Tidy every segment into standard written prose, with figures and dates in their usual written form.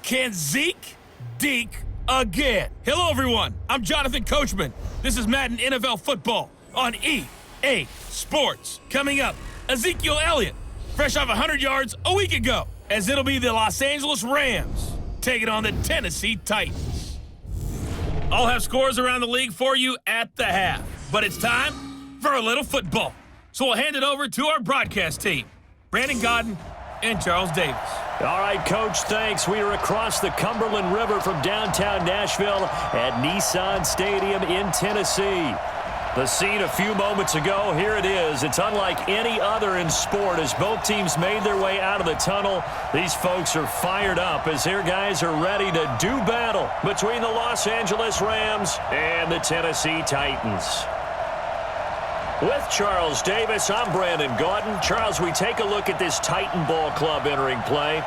Can Zeke deke again? Hello, everyone. I'm Jonathan Coachman. This is Madden NFL Football on EA Sports. Coming up, Ezekiel Elliott, fresh off 100 yards a week ago, as it'll be the Los Angeles Rams taking on the Tennessee Titans. I'll have scores around the league for you at the half, but it's time for a little football. So we'll hand it over to our broadcast team, Brandon Godden and Charles Davis. All right, Coach, thanks. We are across the Cumberland River from downtown Nashville at Nissan Stadium in Tennessee. The scene a few moments ago, here it is. It's unlike any other in sport as both teams made their way out of the tunnel. These folks are fired up as their guys are ready to do battle between the Los Angeles Rams and the Tennessee Titans. With Charles Davis, I'm Brandon Gaudin. Charles, we take a look at this Titan Ball Club entering play.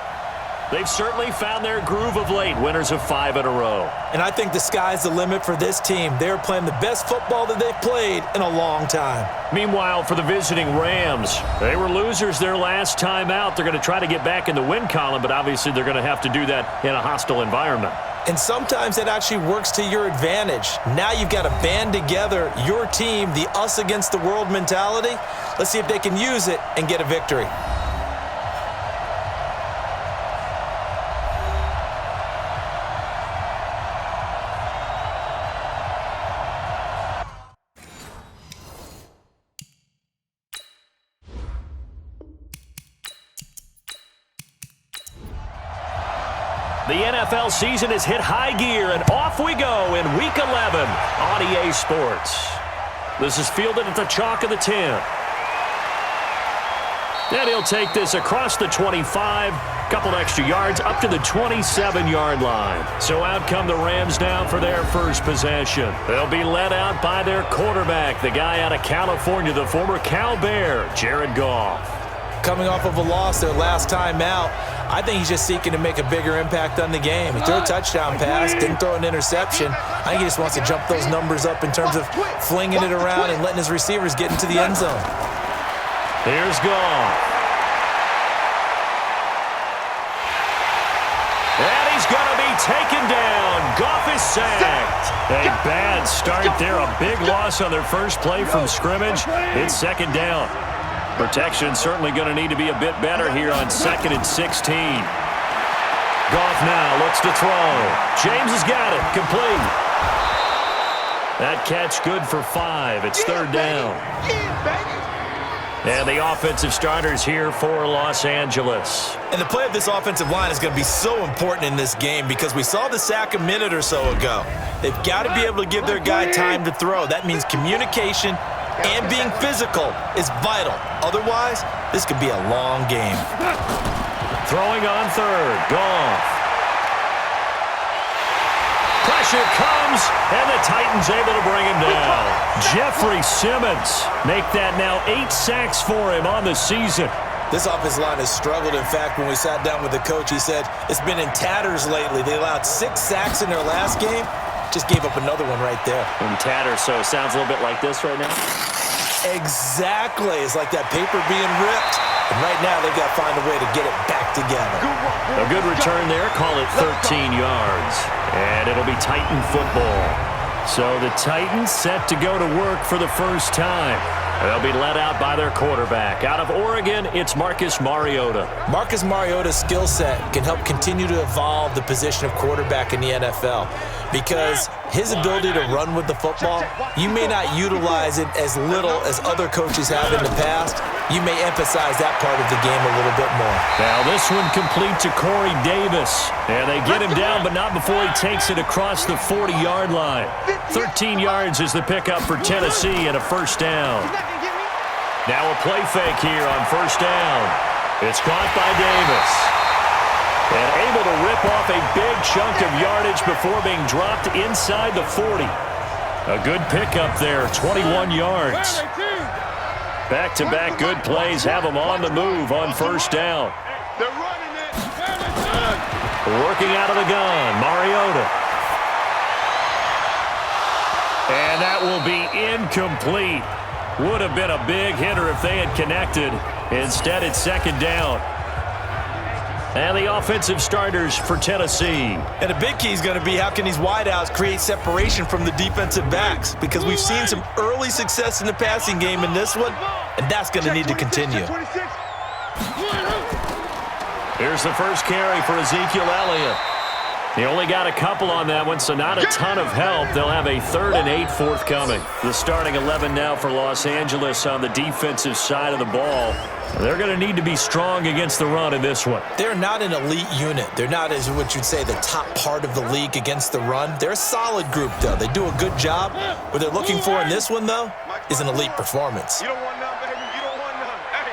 They've certainly found their groove of late, winners of 5 in a row. And I think the sky's the limit for this team. They're playing the best football that they've played in a long time. Meanwhile, for the visiting Rams, they were losers their last time out. They're going to try to get back in the win column, but obviously they're going to have to do that in a hostile environment. And sometimes it actually works to your advantage. Now you've got to band together your team, the us against the world mentality. Let's see if they can use it and get a victory. The NFL season has hit high gear, and off we go in Week 11 on EA Sports. This is fielded at the chalk of the 10. And he'll take this across the 25, couple extra yards, up to the 27-yard line. So out come the Rams now for their first possession. They'll be led out by their quarterback, the guy out of California, the former Cal Bear, Jared Goff. Coming off of a loss their last time out, I think he's just seeking to make a bigger impact on the game. He threw a touchdown pass, didn't throw an interception. I think he just wants to jump those numbers up in terms of flinging it around and letting his receivers get into the end zone. Here's Goff. And he's going to be taken down. Goff is sacked. A bad start there. A big loss on their first play from scrimmage. It's second down. Protection certainly going to need to be a bit better here on 2nd and 16. Goff now looks to throw. James has got it. Complete. That catch good for 5. It's third down. And the offensive starters here for Los Angeles. And the play of this offensive line is going to be so important in this game because we saw the sack a minute or so ago. They've got to be able to give their guy time to throw. That means communication and being physical is vital. Otherwise, this could be a long game. Throwing on third. Goff. Pressure comes, and the Titans able to bring him down. Jeffrey Simmons make that now 8 sacks for him on the season. This offensive line has struggled. In fact, when we sat down with the coach, he said it's been in tatters lately. They allowed 6 sacks in their last game. Just gave up another one right there. In tatters, so it sounds a little bit like this right now? Exactly. It's like that paper being ripped. And right now, they've got to find a way to get it back together. A good return there. Call it 13 yards. And it'll be Titan football. So the Titans set to go to work for the first time. They'll be led out by their quarterback. Out of Oregon, it's Marcus Mariota. Marcus Mariota's skill set can help continue to evolve the position of quarterback in the NFL because his ability to run with the football, you may not utilize it as little as other coaches have in the past. You may emphasize that part of the game a little bit more. Now this one complete to Corey Davis. And they get him down, but not before he takes it across the 40-yard line. 13 yards is the pickup for Tennessee and a first down. Now a play fake here on first down. It's caught by Davis. And able to rip off a big chunk of yardage before being dropped inside the 40. A good pickup there, 21 yards. Back-to-back good plays have them on the move on first down. Working out of the gun, Mariota. And that will be incomplete. Would have been a big hitter if they had connected. Instead, it's second down. And the offensive starters for Tennessee. And the big key is going to be how can these wideouts create separation from the defensive backs? Because we've seen some early success in the passing game in this one, and that's going to need to continue. Here's the first carry for Ezekiel Elliott. He only got a couple on that one, so not a ton of help. They'll have a 3rd and 8 forthcoming. The starting 11 now for Los Angeles on the defensive side of the ball. They're going to need to be strong against the run in this one. They're not an elite unit. They're not, as what you'd say, the top part of the league against the run. They're a solid group, though. They do a good job. What they're looking for in this one, though, is an elite performance. You don't want none, baby. You don't want none. Hey.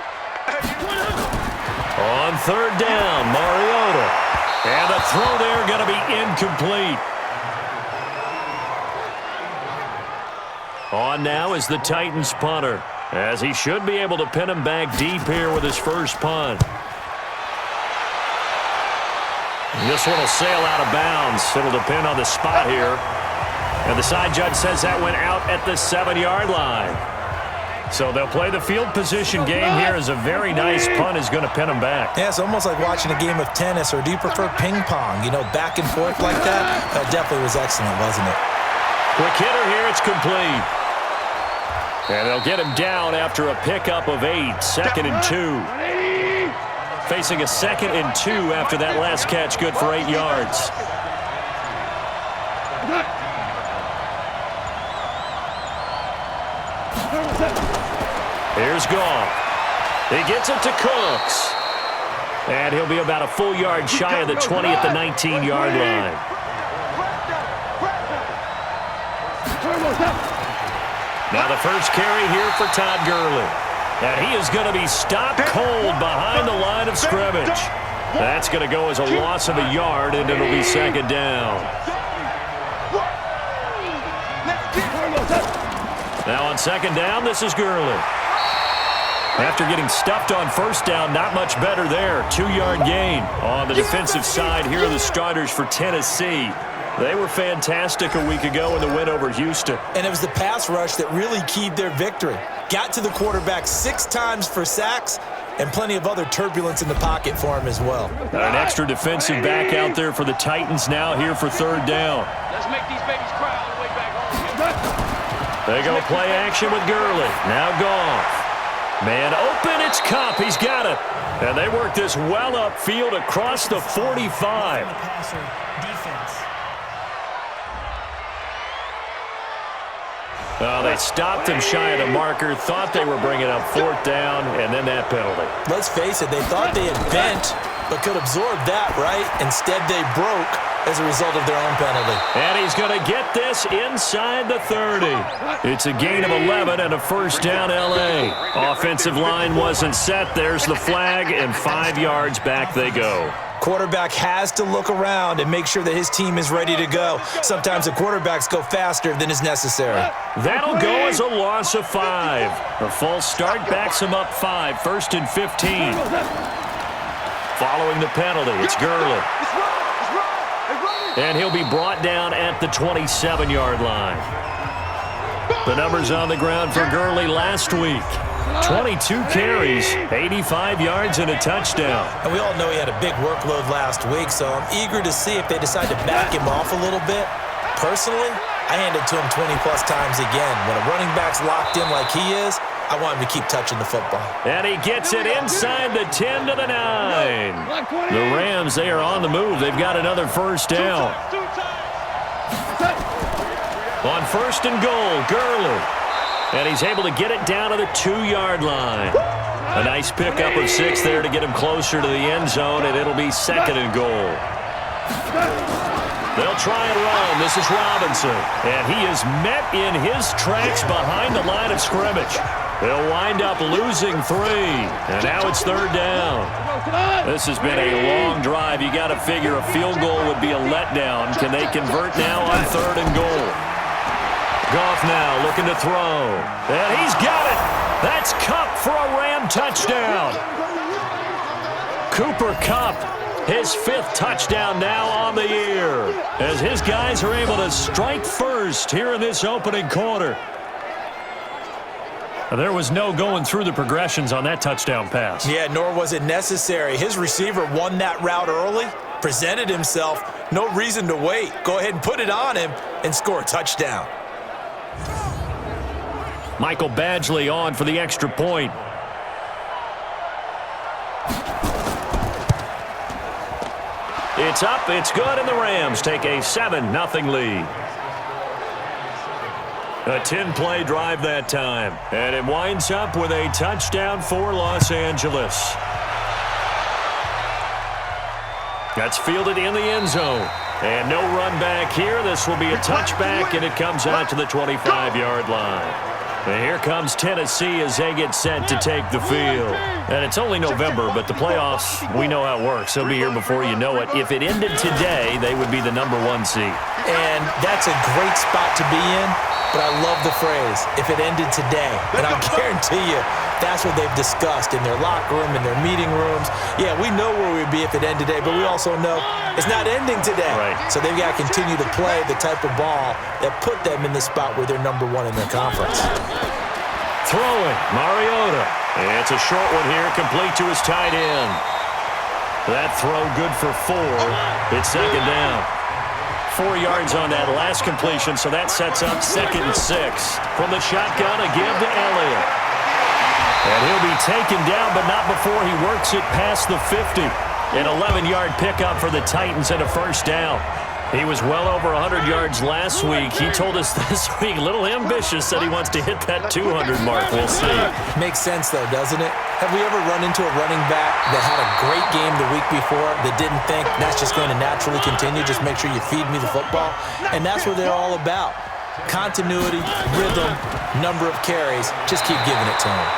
On 3rd down, Mariota. And the throw there going to be incomplete. On now is the Titans punter, as he should be able to pin him back deep here with his first punt. And this one will sail out of bounds. It'll depend on the spot here. And the side judge says that went out at the 7-yard line. So they'll play the field position game here as a very nice punt is going to pin them back. Yeah, it's almost like watching a game of tennis, or do you prefer ping pong? You know, back and forth like that? That definitely was excellent, wasn't it? Quick hitter here, it's complete. And they'll get him down after a pickup of 8, 2nd and 2. Facing a 2nd and 2 after that last catch, good for 8 yards. Here's Goff. He gets it to Cooks. And he'll be about a full yard shy of the 20 at the 19-yard line. Now the first carry here for Todd Gurley. And he is going to be stopped cold behind the line of scrimmage. That's going to go as a loss of a yard, and it'll be 2nd down. Now on 2nd down, this is Gurley. After getting stuffed on 1st down, not much better there. 2-yard gain on the defensive side. Here are the starters for Tennessee. They were fantastic a week ago in the win over Houston. And it was the pass rush that really keyed their victory. Got to the quarterback 6 times for sacks, and plenty of other turbulence in the pocket for him as well. An extra defensive back out there for the Titans now here for 3rd down. Let's make these babies cry all the way back home. They go play action with Gurley. Now Goff. Man open, it's Kupp. He's got it. And they work this well upfield across the 45. They stopped him shy of the marker, thought they were bringing up 4th down, and then that penalty. Let's face it, they thought they had bent, but could absorb that, right? Instead, they broke as a result of their own penalty. And he's going to get this inside the 30. It's a gain of 11 and a 1st down, L.A. Offensive line wasn't set. There's the flag, and 5 yards back they go. Quarterback has to look around and make sure that his team is ready to go. Sometimes the quarterbacks go faster than is necessary. That'll go as a loss of 5. The false start backs him up 5, 1st and 15. Following the penalty, it's Gurley. And he'll be brought down at the 27-yard line. The numbers on the ground for Gurley last week. 22 carries, 85 yards, and a touchdown. And we all know he had a big workload last week, so I'm eager to see if they decide to back him off a little bit. Personally, I hand it to him 20-plus times again. When a running back's locked in like he is, I want him to keep touching the football. And he gets it inside the 10 to the 9. The Rams, they are on the move. They've got another 1st down. On 1st and goal, Gurley. And he's able to get it down to the 2-yard line. A nice pickup of 6 there to get him closer to the end zone, and it'll be 2nd and goal. They'll try and run. This is Robinson. And he is met in his tracks behind the line of scrimmage. They'll wind up losing 3. And now it's 3rd down. This has been a long drive. You got to figure a field goal would be a letdown. Can they convert now on 3rd and goal? Goff now looking to throw. And he's got it. That's Kupp for a Ram touchdown. Cooper Kupp, his 5th touchdown now on the year, as his guys are able to strike first here in this opening quarter. There was no going through the progressions on that touchdown pass. Yeah, nor was it necessary. His receiver won that route early, presented himself, no reason to wait. Go ahead and put it on him and score a touchdown. Michael Badgley on for the extra point. It's up, it's good, and the Rams take a 7-0 lead. A 10-play drive that time, and it winds up with a touchdown for Los Angeles. That's fielded in the end zone. And no run back here. This will be a touchback, and it comes out to the 25-yard line. And here comes Tennessee as they get set to take the field. And it's only November, but the playoffs, we know how it works. They'll be here before you know it. If it ended today, they would be the #1 seed. And that's a great spot to be in, but I love the phrase, if it ended today. And I guarantee you, that's what they've discussed in their locker room, in their meeting rooms. Yeah, we know where we'd be if it ended today, but we also know it's not ending today. Right. So they've got to continue to play the type of ball that put them in the spot where they're #1 in their conference. Throwing, Mariota. It's a short one here, complete to his tight end. That throw good for 4. It's second down. 4 yards on that last completion, so that sets up 2nd and 6. From the shotgun, a give to Elliott. And he'll be taken down, but not before he works it past the 50. An 11-yard pickup for the Titans and a first down. He was well over 100 yards last week. He told us this week, a little ambitious, said he wants to hit that 200 mark. We'll see. Makes sense, though, doesn't it? Have we ever run into a running back that had a great game the week before that didn't think that's just going to naturally continue? Just make sure you feed me the football. And that's what they're all about. Continuity, rhythm, number of carries. Just keep giving it to him.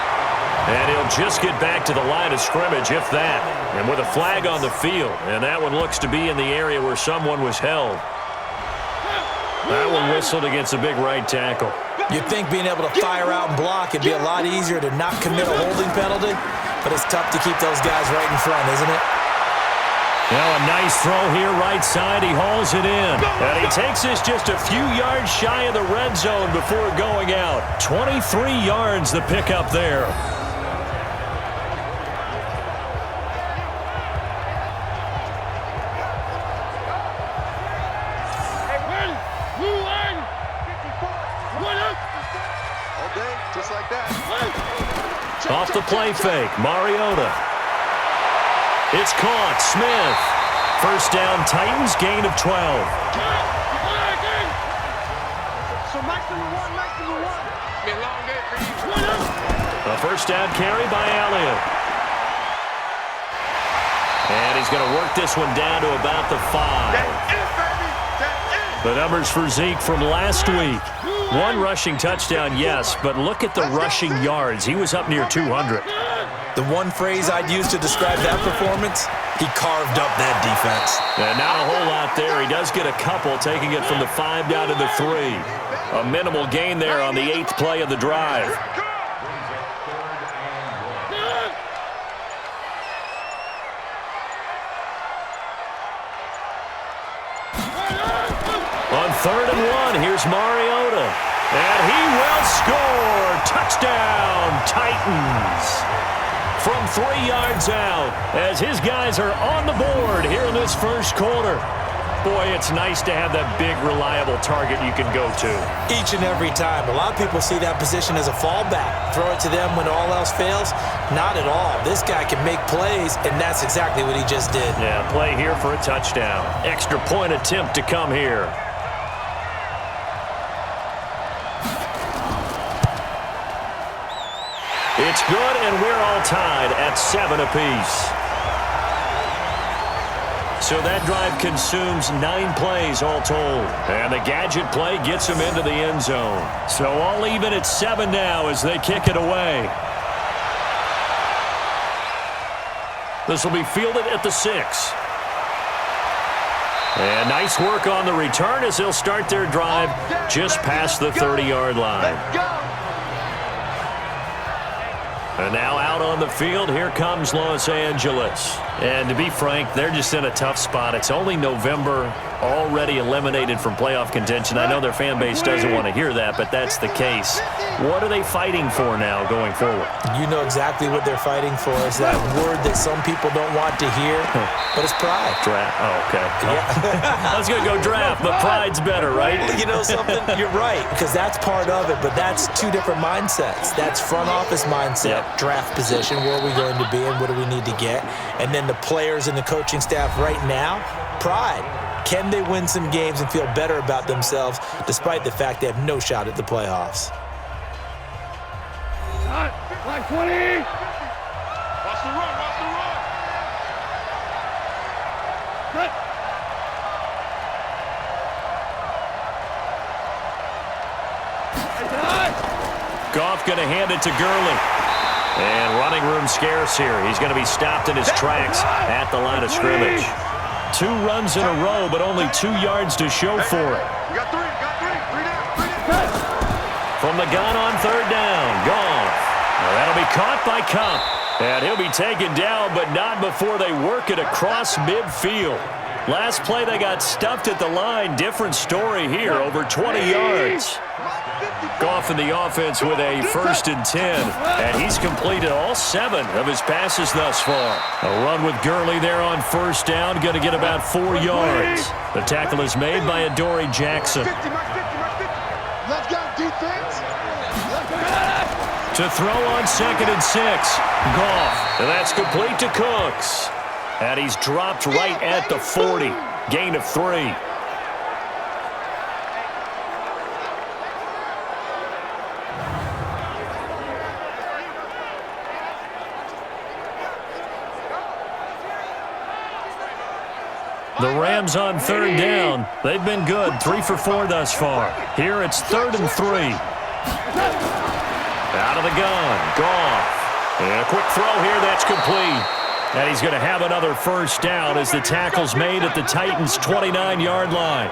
And he'll just get back to the line of scrimmage, if that. And with a flag on the field. And that one looks to be in the area where someone was held. That one whistled against a big right tackle. You'd think being able to fire out and block it'd be a lot easier to not commit a holding penalty, but it's tough to keep those guys right in front, isn't it? Now a nice throw here right side. He hauls it in. And he takes this just a few yards shy of the red zone before going out. 23 yards the pickup there. Just like that. Off the play fake, Mariota. It's caught, Smith. First down, Titans, gain of 12. So maximum one. Be a long day for you. A first down carry by Elliott. And he's going to work this one down to about the 5. That's it, baby. That's it. The numbers for Zeke from last week. 1 rushing touchdown, yes, but look at the rushing yards. He was up near 200. The one phrase I'd use to describe that performance, he carved up that defense. And not a whole lot there. He does get a couple, taking it from the 5 down to the 3. A minimal gain there on the 8th play of the drive. On 3rd and 1, here's Mariota. And he will score. Touchdown, Titans. From 3 yards out, as his guys are on the board here in this first quarter. Boy, it's nice to have that big, reliable target you can go to. Each and every time. A lot of people see that position as a fallback. Throw it to them when all else fails. Not at all. This guy can make plays, and that's exactly what he just did. Yeah, play here for a touchdown. Extra point attempt to come here. It's good, and we're all tied at 7 apiece. So that drive consumes 9 plays all told. And the gadget play gets him into the end zone. So all even at 7 now as they kick it away. This will be fielded at the 6. And nice work on the return as they'll start their drive just past the 30-yard line. And now out on the field, here comes Los Angeles. And to be frank, they're just in a tough spot. It's only November, already eliminated from playoff contention. I know their fan base doesn't want to hear that, but that's the case. What are they fighting for now going forward? You know exactly what they're fighting for. It's that word that some people don't want to hear, but it's pride. Draft. Oh, okay. Yeah. I was going to go draft, but pride's better, right? You know something? You're right, because that's part of it, but that's two different mindsets. That's front office mindset, draft position, where are we going to be and what do we need to get? And then the players and the coaching staff right now, pride. Can they win some games and feel better about themselves despite the fact they have no shot at the playoffs? Like 20. Watch the run, watch the run. Good. Goff going to hand it to Gurley. And running room scarce here. He's going to be stopped in his tracks at the line of scrimmage. 2 runs in a row, but only 2 yards to show for it. You got three down. From the gun on 3rd down, Goff. Now that'll be caught by Kupp. And he'll be taken down, but not before they work it across midfield. Last play, they got stuffed at the line. Different story here, over 20 yards. Goff in the offense with a 1st and 10, and he's completed all 7 of his passes thus far. A run with Gurley there on 1st down, going to get about 4 yards. The tackle is made by Adoree Jackson. Let's go, defense. To throw on 2nd and 6, Goff, and that's complete to Cooks. And he's dropped right at the 40, gain of 3. The Rams on 3rd down. They've been good, 3 for 4 thus far. Here it's 3rd and 3. Out of the gun, Goff. And a quick throw here, that's complete. And he's going to have another 1st down as the tackle's made at the Titans' 29-yard line.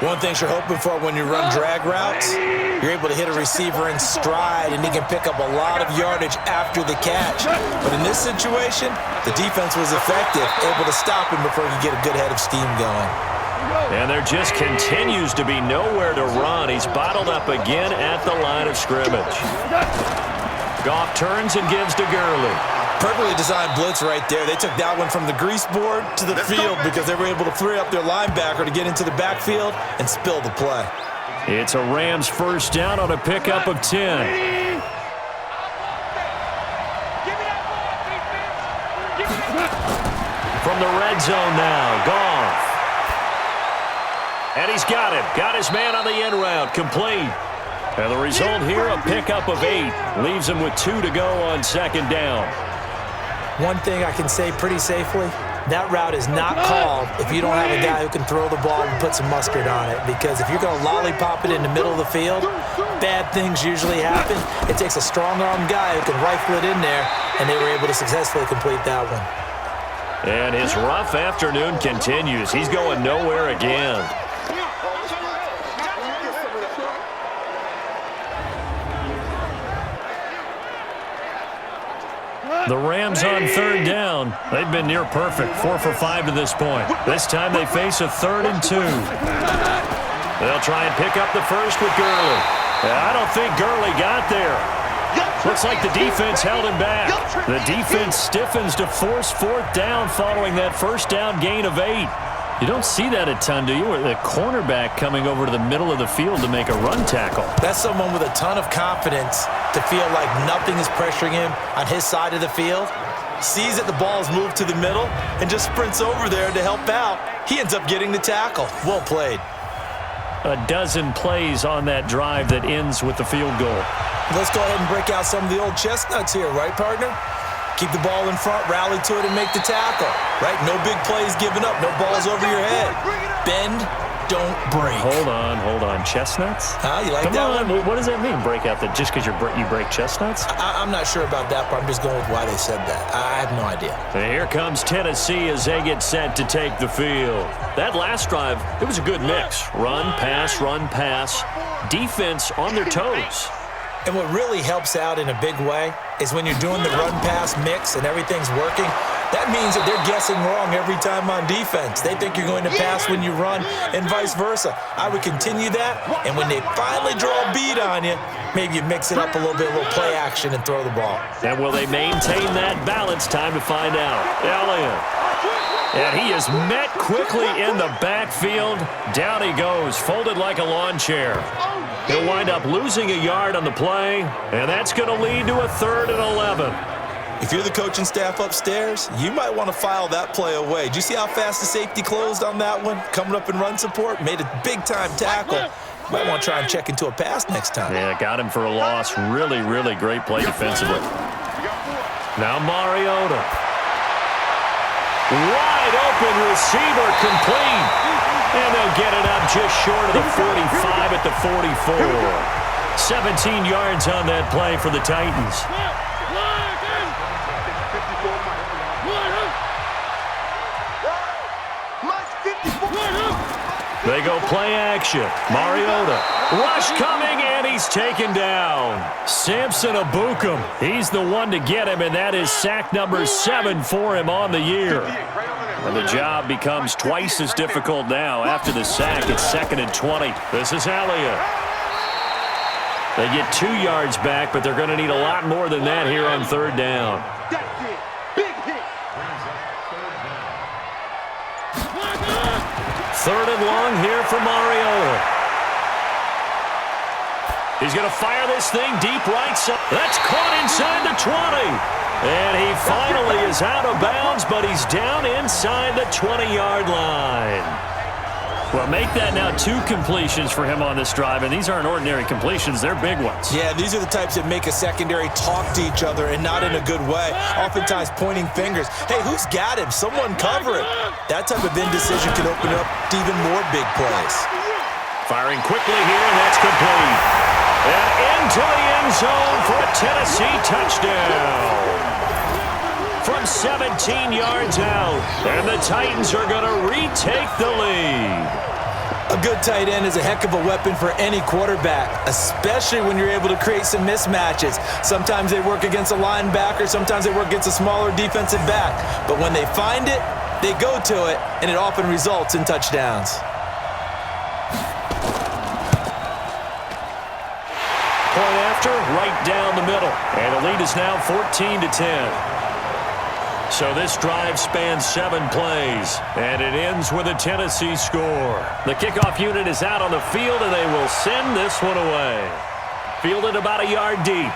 One thing you're hoping for when you run drag routes, you're able to hit a receiver in stride and he can pick up a lot of yardage after the catch. But in this situation, the defense was effective, able to stop him before he could get a good head of steam going. And there just continues to be nowhere to run. He's bottled up again at the line of scrimmage. Goff turns and gives to Gurley. Perfectly designed blitz right there. They took that one from the grease board to the field because they were able to free up their linebacker to get into the backfield and spill the play. It's a Rams 1st down on a pickup of 10. From the red zone now, Goff. And he's got him. Got his man on the end route, complete. And the result here, a pickup of 8. Leaves him with 2 to go on 2nd down. One thing I can say pretty safely, that route is not called if you don't have a guy who can throw the ball and put some mustard on it. Because if you're going to lollipop it in the middle of the field, bad things usually happen. It takes a strong-armed guy who can rifle it in there, and they were able to successfully complete that one. And his rough afternoon continues. He's going nowhere again. The Rams on 3rd down. They've been near perfect, 4 for 5 to this point. This time they face a 3rd and 2. They'll try and pick up the 1st with Gurley. I don't think Gurley got there. Looks like the defense held him back. The defense stiffens to force 4th down following that 1st down gain of 8. You don't see that a ton, do you? The cornerback coming over to the middle of the field to make a run tackle. That's someone with a ton of confidence to feel like nothing is pressuring him on his side of the field. Sees that the ball is moved to the middle and just sprints over there to help out. He ends up getting the tackle. Well played. A dozen plays on that drive that ends with the field goal. Let's go ahead and break out some of the old chestnuts here, right, partner? Keep the ball in front, rally to it, and make the tackle, right? No big plays given up, no balls over your head. Bend, don't break. Hold on. Chestnuts? You like Come that on. one? What does that mean, break out? That just because you break chestnuts? I'm not sure about that, but I'm just going with why they said that. I have no idea. And here comes Tennessee as they get set to take the field. That last drive, it was a good mix. Run, pass, defense on their toes. And what really helps out in a big way is when you're doing the run-pass mix and everything's working, That means that they're guessing wrong every time on defense. They think you're going to pass when you run and vice versa. I would continue that, and when they finally draw a bead on you, maybe you mix it up a little bit, a little play action, and throw the ball. And will they maintain that balance? Time to find out. Elliott. And he is met quickly in the backfield. Down he goes, folded like a lawn chair. He'll wind up losing a yard on the play, and that's going to lead to a 3rd and 11. If you're the coaching staff upstairs, you might want to file that play away. Did you see how fast the safety closed on that one? Coming up in run support, made a big-time tackle. You might want to try and check into a pass next time. Yeah, got him for a loss. Really, really great play defensively. Now Mariota. Wide open receiver complete. And they'll get it up just short of the 45 at the 44. 17 yards on that play for the Titans. They go play action. Mariota. Rush coming, and he's taken down. Samson Ebukam. He's the one to get him, and that is sack number 7 for him on the year. And the job becomes twice as difficult now. After the sack, it's 2nd and 20. This is Elliott. They get 2 yards back, but they're going to need a lot more than that here on 3rd down. Third and long here for Mariota. He's going to fire this thing deep right side. That's caught inside the 20. And he finally is out of bounds, but he's down inside the 20-yard line. Well, make that now 2 completions for him on this drive, and these aren't ordinary completions. They're big ones. Yeah, these are the types that make a secondary talk to each other and not in a good way. Oftentimes pointing fingers. Hey, who's got him? Someone cover him. That type of indecision can open up to even more big plays. Firing quickly here, and that's complete. And into the end zone for a Tennessee touchdown. From 17 yards out, and the Titans are going to retake the lead. A good tight end is a heck of a weapon for any quarterback, especially when you're able to create some mismatches. Sometimes they work against a linebacker, sometimes they work against a smaller defensive back. But when they find it, they go to it, and it often results in touchdowns. Point after, right down the middle. And the lead is now 14-10. So this drive spans 7 plays, and it ends with a Tennessee score. The kickoff unit is out on the field, and they will send this one away. Fielded about a yard deep.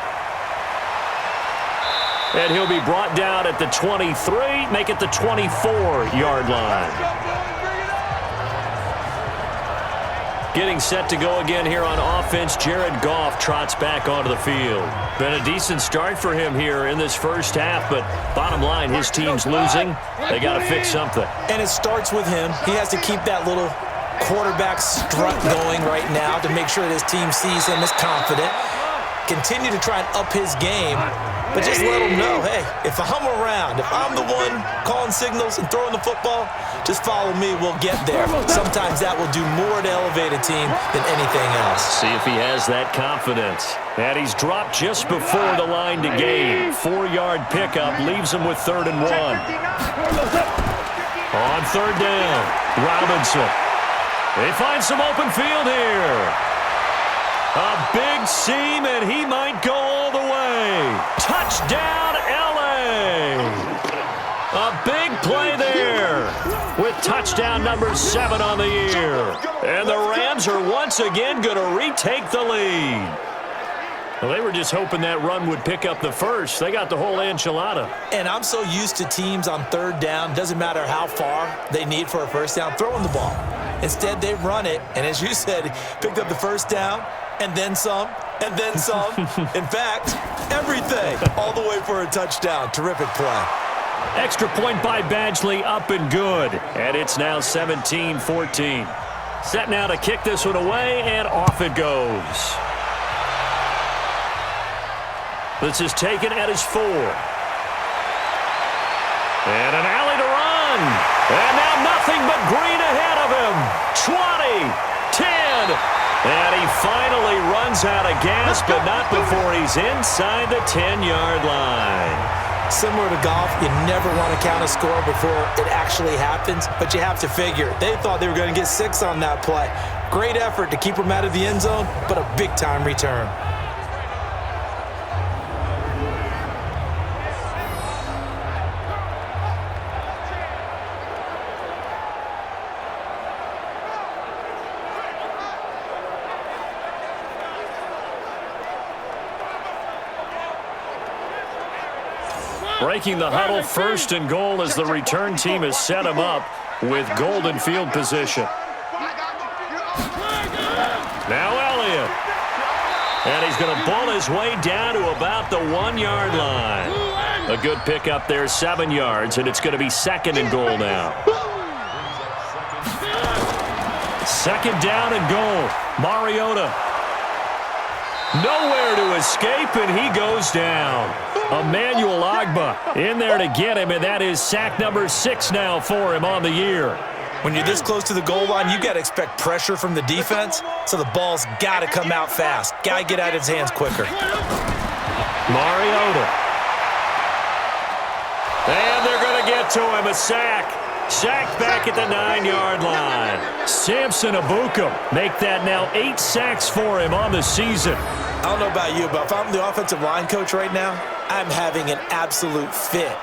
And he'll be brought down at the 23, make it the 24-yard line. Getting set to go again here on offense, Jared Goff trots back onto the field. Been a decent start for him here in this first half, but bottom line, his team's losing. They got to fix something. And it starts with him. He has to keep that little quarterback strut going right now to make sure that his team sees him as confident. Continue to try and up his game, but just let him know, hey, if I'm around, if I'm the one calling signals and throwing the football, just follow me, we'll get there. Sometimes that will do more to elevate a team than anything else. See if he has that confidence. And he's dropped just before the line to gain. 4-yard pickup leaves him with 3rd and 1. On 3rd down, Robinson. They find some open field here. A big seam, and he might go all the way. Touchdown, L.A. A big play there with touchdown number 7 on the year. And the Rams are once again going to retake the lead. Well, they were just hoping that run would pick up the first. They got the whole enchilada. And I'm so used to teams on 3rd down, doesn't matter how far they need for a first down, throwing the ball. Instead, they run it, and as you said, picked up the first down, and then some, and then some. In fact, everything, all the way for a touchdown. Terrific play. Extra point by Badgley, up and good. And it's now 17-14. Set now to kick this one away, and off it goes. This is taken at his 4. And an alley to run. And now nothing but green ahead of him. 20, 10. And he finally runs out of gas, but not before he's inside the 10-yard line. Similar to golf, you never want to count a score before it actually happens, but you have to figure. They thought they were going to get 6 on that play. Great effort to keep them out of the end zone, but a big-time return. Breaking the huddle, 1st and goal as the return team has set him up with golden field position. Now Elliott. And he's going to bull his way down to about the 1-yard line. A good pickup there, 7 yards, and it's going to be 2nd and goal now. 2nd down and goal. Mariota. Nowhere to escape, and he goes down. Emmanuel Ogbah in there to get him, and that is sack number 6 now for him on the year. When you're this close to the goal line, you got to expect pressure from the defense, so the ball's got to come out fast. Got to get out of his hands quicker. Mariota. And they're going to get to him, a sack. Sacked back at the 9-yard line. Samson Ebukam make that now 8 sacks for him on the season. I don't know about you, but if I'm the offensive line coach right now, I'm having an absolute fit.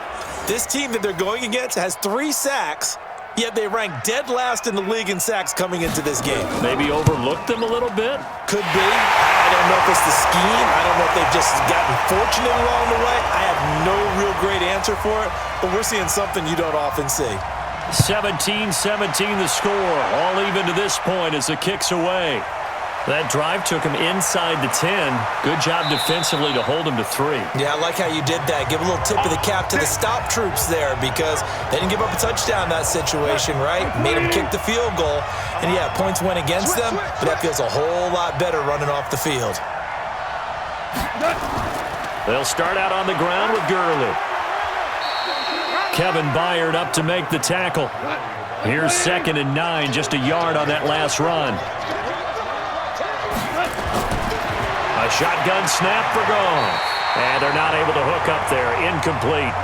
This team that they're going against has 3 sacks, yet they rank dead last in the league in sacks coming into this game. Maybe overlooked them a little bit? Could be. I don't know if it's the scheme. I don't know if they've just gotten fortunate along the way. I have no real great answer for it, but we're seeing something you don't often see. 17-17 the score. All even to this point as the kick's away. That drive took him inside the 10. Good job defensively to hold him to 3. Yeah, I like how you did that. Give a little tip of the cap to the stop troops there because they didn't give up a touchdown in that situation, right? Made them kick the field goal. And, yeah, points went against them, but that feels a whole lot better running off the field. They'll start out on the ground with Gurley. Kevin Byard up to make the tackle. Here's 2nd and 9, just a yard on that last run. A shotgun snap for Goff. And they're not able to hook up there. Incomplete.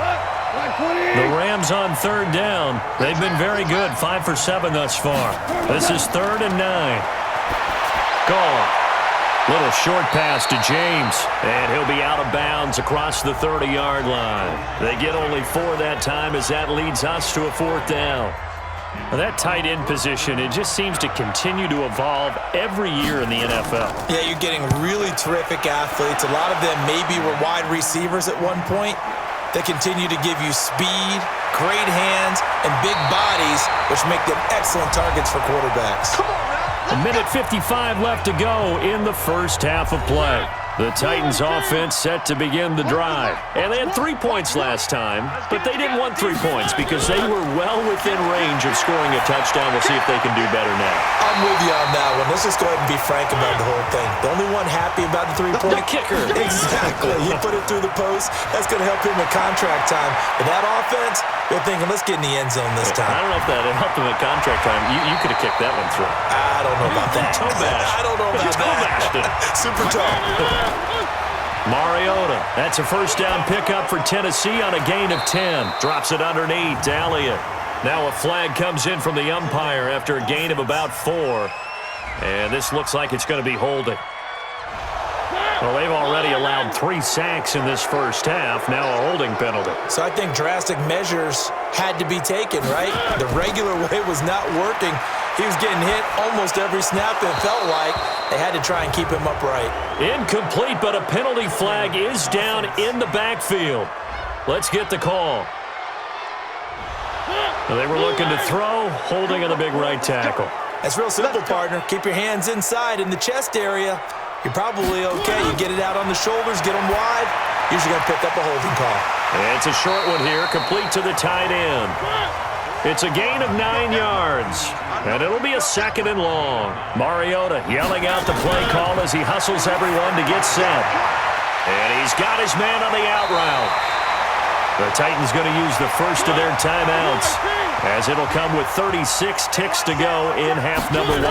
The Rams on 3rd down. They've been very good. 5 for 7 thus far. This is 3rd and 9. Goff. Little short pass to James. And he'll be out of bounds across the 30-yard line. They get only 4 that time as that leads us to a 4th down. Well, that tight end position, it just seems to continue to evolve every year in the NFL. Yeah, you're getting really terrific athletes. A lot of them maybe were wide receivers at one point. They continue to give you speed, great hands, and big bodies, which make them excellent targets for quarterbacks. A minute 55 left to go in the first half of play. The Titans offense set to begin the drive. And they had 3 points last time, but they didn't want 3 points because they were well within range of scoring a touchdown. We'll see if they can do better now. I'm with you on that one. Let's just go ahead and be frank about the whole thing. The only one happy about the 3-point? The kicker. Exactly. He put it through the post. That's going to help him at contract time. But that offense, they're thinking, let's get in the end zone this time. I don't know if that helped him at contract time. You could have kicked that one through. I don't know about that. Toe bash. I don't know about that. Super toe. Mariota, that's a first down pickup for Tennessee on a gain of 10. Drops it underneath to Elliott. Now a flag comes in from the umpire after a gain of about 4. And this looks like it's going to be holding. Well, they've already allowed 3 sacks in this first half. Now a holding penalty. So I think drastic measures had to be taken, right? The regular way was not working. He was getting hit almost every snap, and it felt like they had to try and keep him upright. Incomplete, but a penalty flag is down in the backfield. Let's get the call. Well, they were looking to throw, holding on the big right tackle. That's real simple, partner. Keep your hands inside in the chest area. You're probably okay. You get it out on the shoulders, get them wide. Usually going to pick up a holding call. And it's a short one here, complete to the tight end. It's a gain of 9 yards. And it'll be a 2nd and long. Mariota yelling out the play call as he hustles everyone to get set. And he's got his man on the out route. The Titans going to use the first of their timeouts as it'll come with 36 ticks to go in half number 1.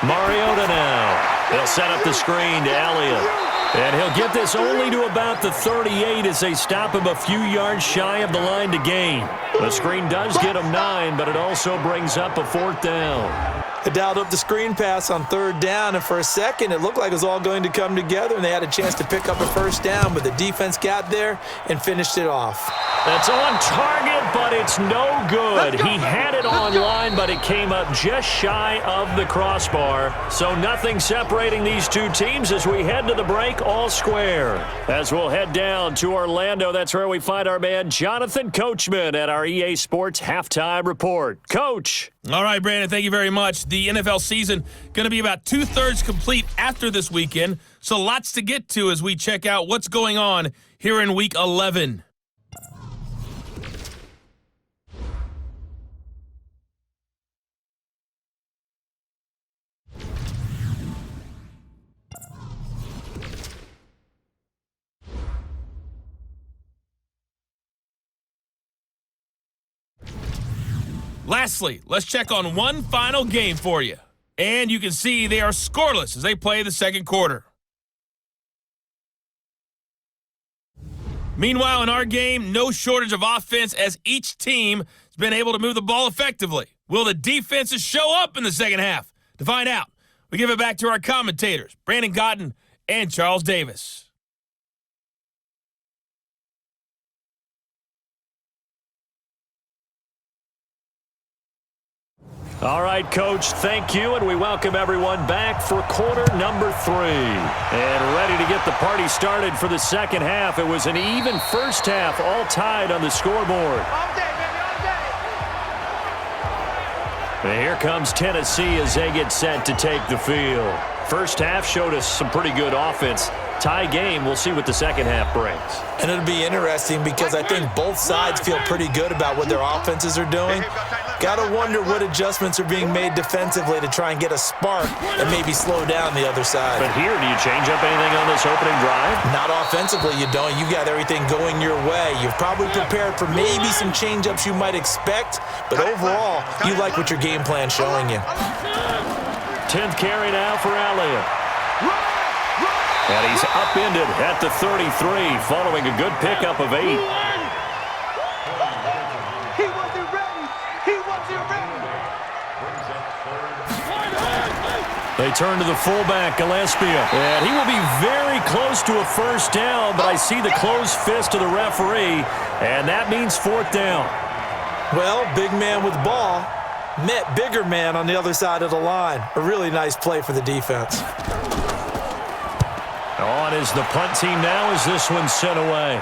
Mariota now. They'll set up the screen to Elliott. And he'll get this only to about the 38 as they stop him a few yards shy of the line to gain. The screen does get him 9, but it also brings up a 4th down. They dialed up the screen pass on 3rd down, and for a second it looked like it was all going to come together, and they had a chance to pick up a 1st down, but the defense got there and finished it off. That's on target, but it's no good. He had it on line, but it came up just shy of the crossbar. So nothing separating these two teams as we head to the break, all square. As we'll head down to Orlando, that's where we find our man Jonathan Coachman at our EA Sports Halftime Report. Coach. All right, Brandon, thank you very much. The NFL season going to be about 2/3 complete after this weekend, so lots to get to as we check out what's going on here in Week 11. Lastly, let's check on one final game for you. And you can see they are scoreless as they play the second quarter. Meanwhile, in our game, no shortage of offense as each team has been able to move the ball effectively. Will the defenses show up in the second half? To find out, we give it back to our commentators, Brandon Gaudin and Charles Davis. All right, Coach, thank you, and we welcome everyone back for quarter number 3. And ready to get the party started for the second half. It was an even first half, all tied on the scoreboard. All day, baby, all day. And here comes Tennessee as they get set to take the field. First half showed us some pretty good offense. Tie game, we'll see what the second half brings. And it'll be interesting because I think both sides feel pretty good about what their offenses are doing. Got to wonder what adjustments are being made defensively to try and get a spark and maybe slow down the other side. But here, do you change up anything on this opening drive? Not offensively, you don't. You got everything going your way. You've probably prepared for maybe some change-ups you might expect, but overall, you like what your game plan's showing you. 10th carry now for Elliott. And he's upended at the 33 following a good pickup of 8. He wasn't ready. He wasn't ready. They turn to the fullback, Gillespie. And he will be very close to a first down, but I see the closed fist of the referee, and that means 4th down. Well, big man with ball met bigger man on the other side of the line. A really nice play for the defense. On is the punt team now as this one's sent away.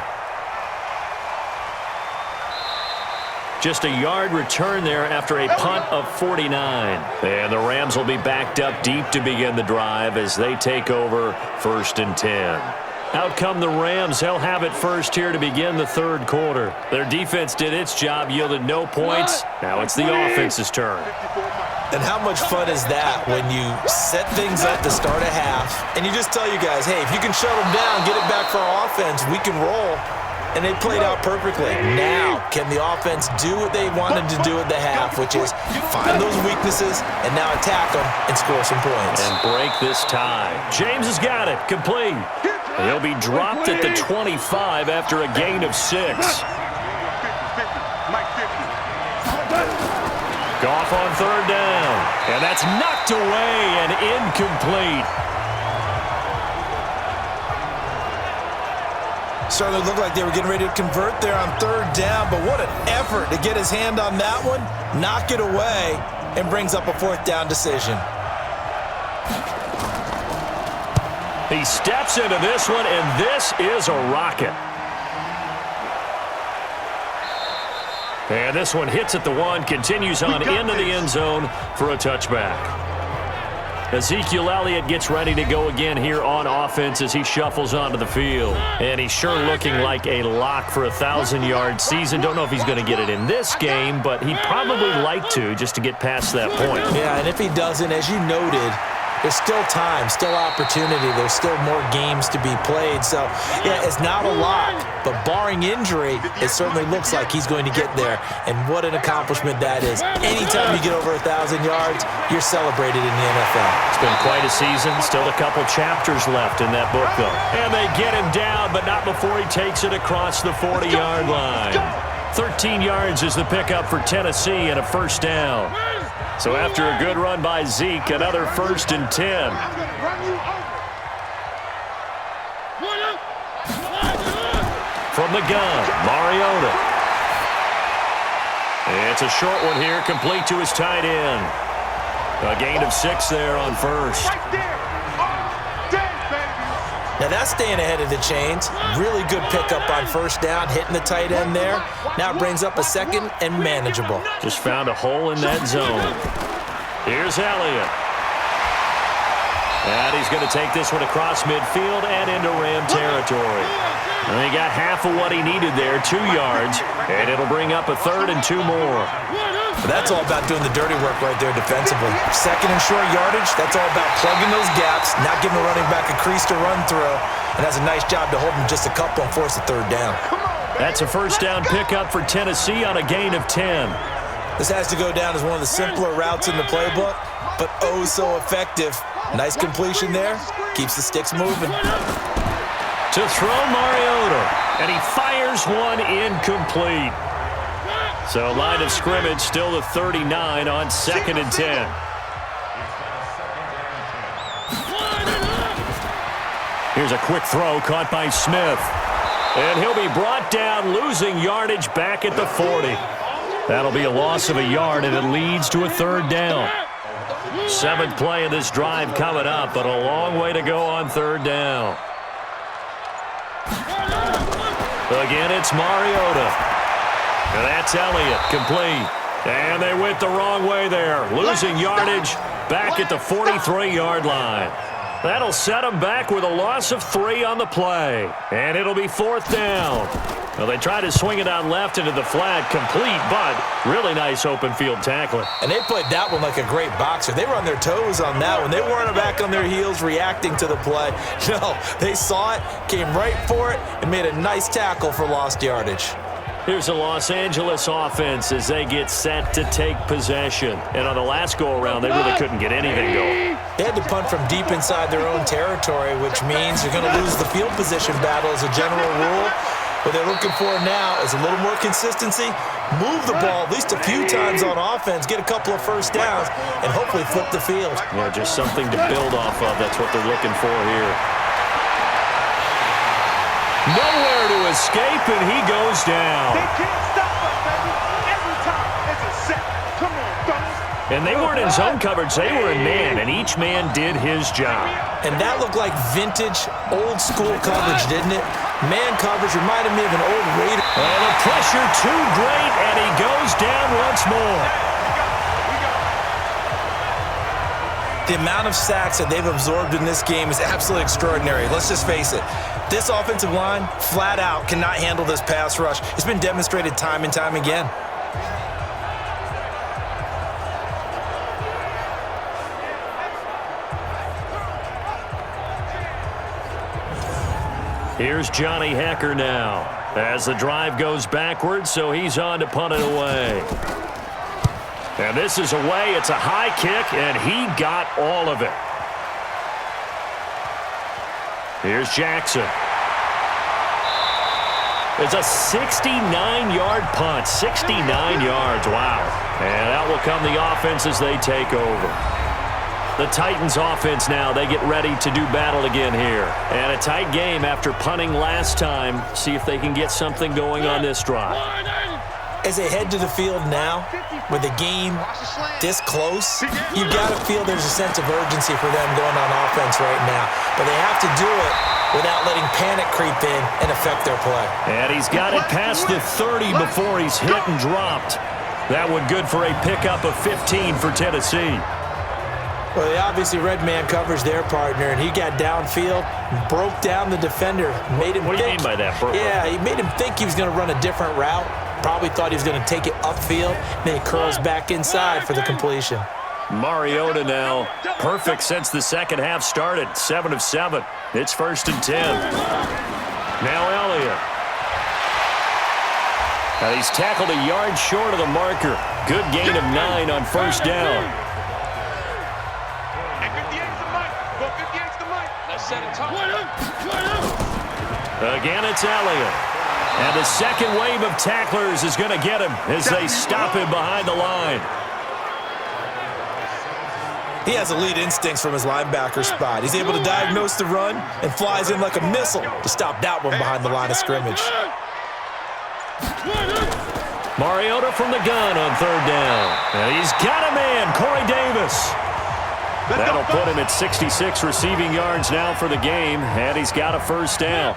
Just a yard return there after a punt of 49. And the Rams will be backed up deep to begin the drive as they take over 1st and 10. Out come the Rams. They'll have it first here to begin the third quarter. Their defense did its job, yielded no points. Now it's the offense's turn. And how much fun is that when you set things up to start a half and you just tell you guys, hey, if you can shut them down, get it back for our offense, we can roll. And they played out perfectly. Now, can the offense do what they wanted to do at the half, which is find those weaknesses and now attack them and score some points. And break this tie. James has got it. Complete. He'll be dropped at the 25 after a gain of 6. Goff on 3rd down. And that's knocked away and incomplete. Started to look like they were getting ready to convert there on 3rd down, but what an effort to get his hand on that one, knock it away, and brings up a 4th down decision. He steps into this one, and this is a rocket. And this one hits at the 1, continues on into the end zone for a touchback. Ezekiel Elliott gets ready to go again here on offense as he shuffles onto the field. And he's sure looking like a lock for a 1,000-yard season. Don't know if he's going to get it in this game, but he'd probably like to just to get past that point. Yeah, and if he doesn't, as you noted, there's still time, still opportunity. There's still more games to be played. So, yeah, it's not a lock, but barring injury, it certainly looks like he's going to get there. And what an accomplishment that is. Anytime you get over 1,000 yards, you're celebrated in the NFL. It's been quite a season. Still a couple chapters left in that book, though. And they get him down, but not before he takes it across the 40-yard line. 13 yards is the pickup for Tennessee and a first down. So after a good run by Zeke, another 1st and 10. From the gun, Mariota. It's a short one here, complete to his tight end. A gain of 6 there on first. Now that's staying ahead of the chains. Really good pickup on first down, hitting the tight end there. Now it brings up a second and manageable. Just found a hole in that zone. Here's Elliott. And he's going to take this one across midfield and into Ram territory. And he got half of what he needed there, 2 yards, and it'll bring up a 3rd and 2 more. That's all about doing the dirty work right there defensively. Second and short yardage, that's all about plugging those gaps, not giving the running back a crease to run through, and that's a nice job to hold him just a couple and force a 3rd down. That's a first down pickup for Tennessee on a gain of 10. This has to go down as one of the simpler routes in the playbook, but oh so effective. Nice completion there, keeps the sticks moving. To throw Mariota, and he fires one incomplete. So line of scrimmage still the 39 on 2nd and 10. Here's a quick throw caught by Smith. And he'll be brought down, losing yardage back at the 40. That'll be a loss of a yard, and it leads to a 3rd down. 7th play of this drive coming up, but a long way to go on 3rd down. Again, it's Mariota. And that's Elliott, complete. And they went the wrong way there, losing yardage back at the 43-yard line. That'll set them back with a loss of 3 on the play. And it'll be 4th down. Well, they try to swing it out left into the flat, complete, but really nice open field tackling. And they played that one like a great boxer. They were on their toes on that one. They weren't back on their heels reacting to the play. No, they saw it, came right for it, and made a nice tackle for lost yardage. Here's the Los Angeles offense as they get set to take possession. And on the last go-around, they really couldn't get anything going. They had to punt from deep inside their own territory, which means you're going to lose the field position battle as a general rule. What they're looking for now is a little more consistency, move the ball at least a few times on offense, get a couple of first downs, and hopefully flip the field. Yeah, just something to build off of. That's what they're looking for here. Nowhere to escape, and he goes down. They can't stop us, baby. Every time it's a set. Come on, fellas. And they weren't in zone coverage. They were in man, and each man did his job. And that looked like vintage, old-school coverage, didn't it? Man coverage reminded me of an old Raider. And the pressure too great, and he goes down once more. The amount of sacks that they've absorbed in this game is absolutely extraordinary. Let's just face it. This offensive line, flat out, cannot handle this pass rush. It's been demonstrated time and time again. Here's Johnny Hekker now as the drive goes backwards, so he's on to punt it away. And this is away. It's a high kick, and he got all of it. Here's Jackson. It's a 69-yard punt. 69 yards. Wow. And out will come the offense as they take over. The Titans offense now, they get ready to do battle again here. And a tight game after punting last time. See if they can get something going on this drive. As they head to the field now, with the game this close, you've got to feel there's a sense of urgency for them going on offense right now. But they have to do it without letting panic creep in and affect their play. And he's got it past the 30 before he's hit and dropped. That one good for a pickup of 15 for Tennessee. Well, they obviously read man coverage their partner, and he got downfield, broke down the defender, made him What do you mean by that, bro? Yeah, he made him think he was going to run a different route. Probably thought he was going to take it upfield. Then he curls back inside for the completion. Mariota now perfect since the second half started. 7 of 7. It's 1st and 10. Now Elliott. Now he's tackled a yard short of the marker. Good gain of 9 on 1st down. And 58's the mic. Well, 58's the mic. Let's set a time. Again, it's Elliott. And the second wave of tacklers is going to get him as they stop him behind the line. He has elite instincts from his linebacker spot. He's able to diagnose the run and flies in like a missile to stop that one behind the line of scrimmage. Mariota from the gun on 3rd down. And he's got a man, Corey Davis. That'll put him at 66 receiving yards now for the game, and he's got a 1st down.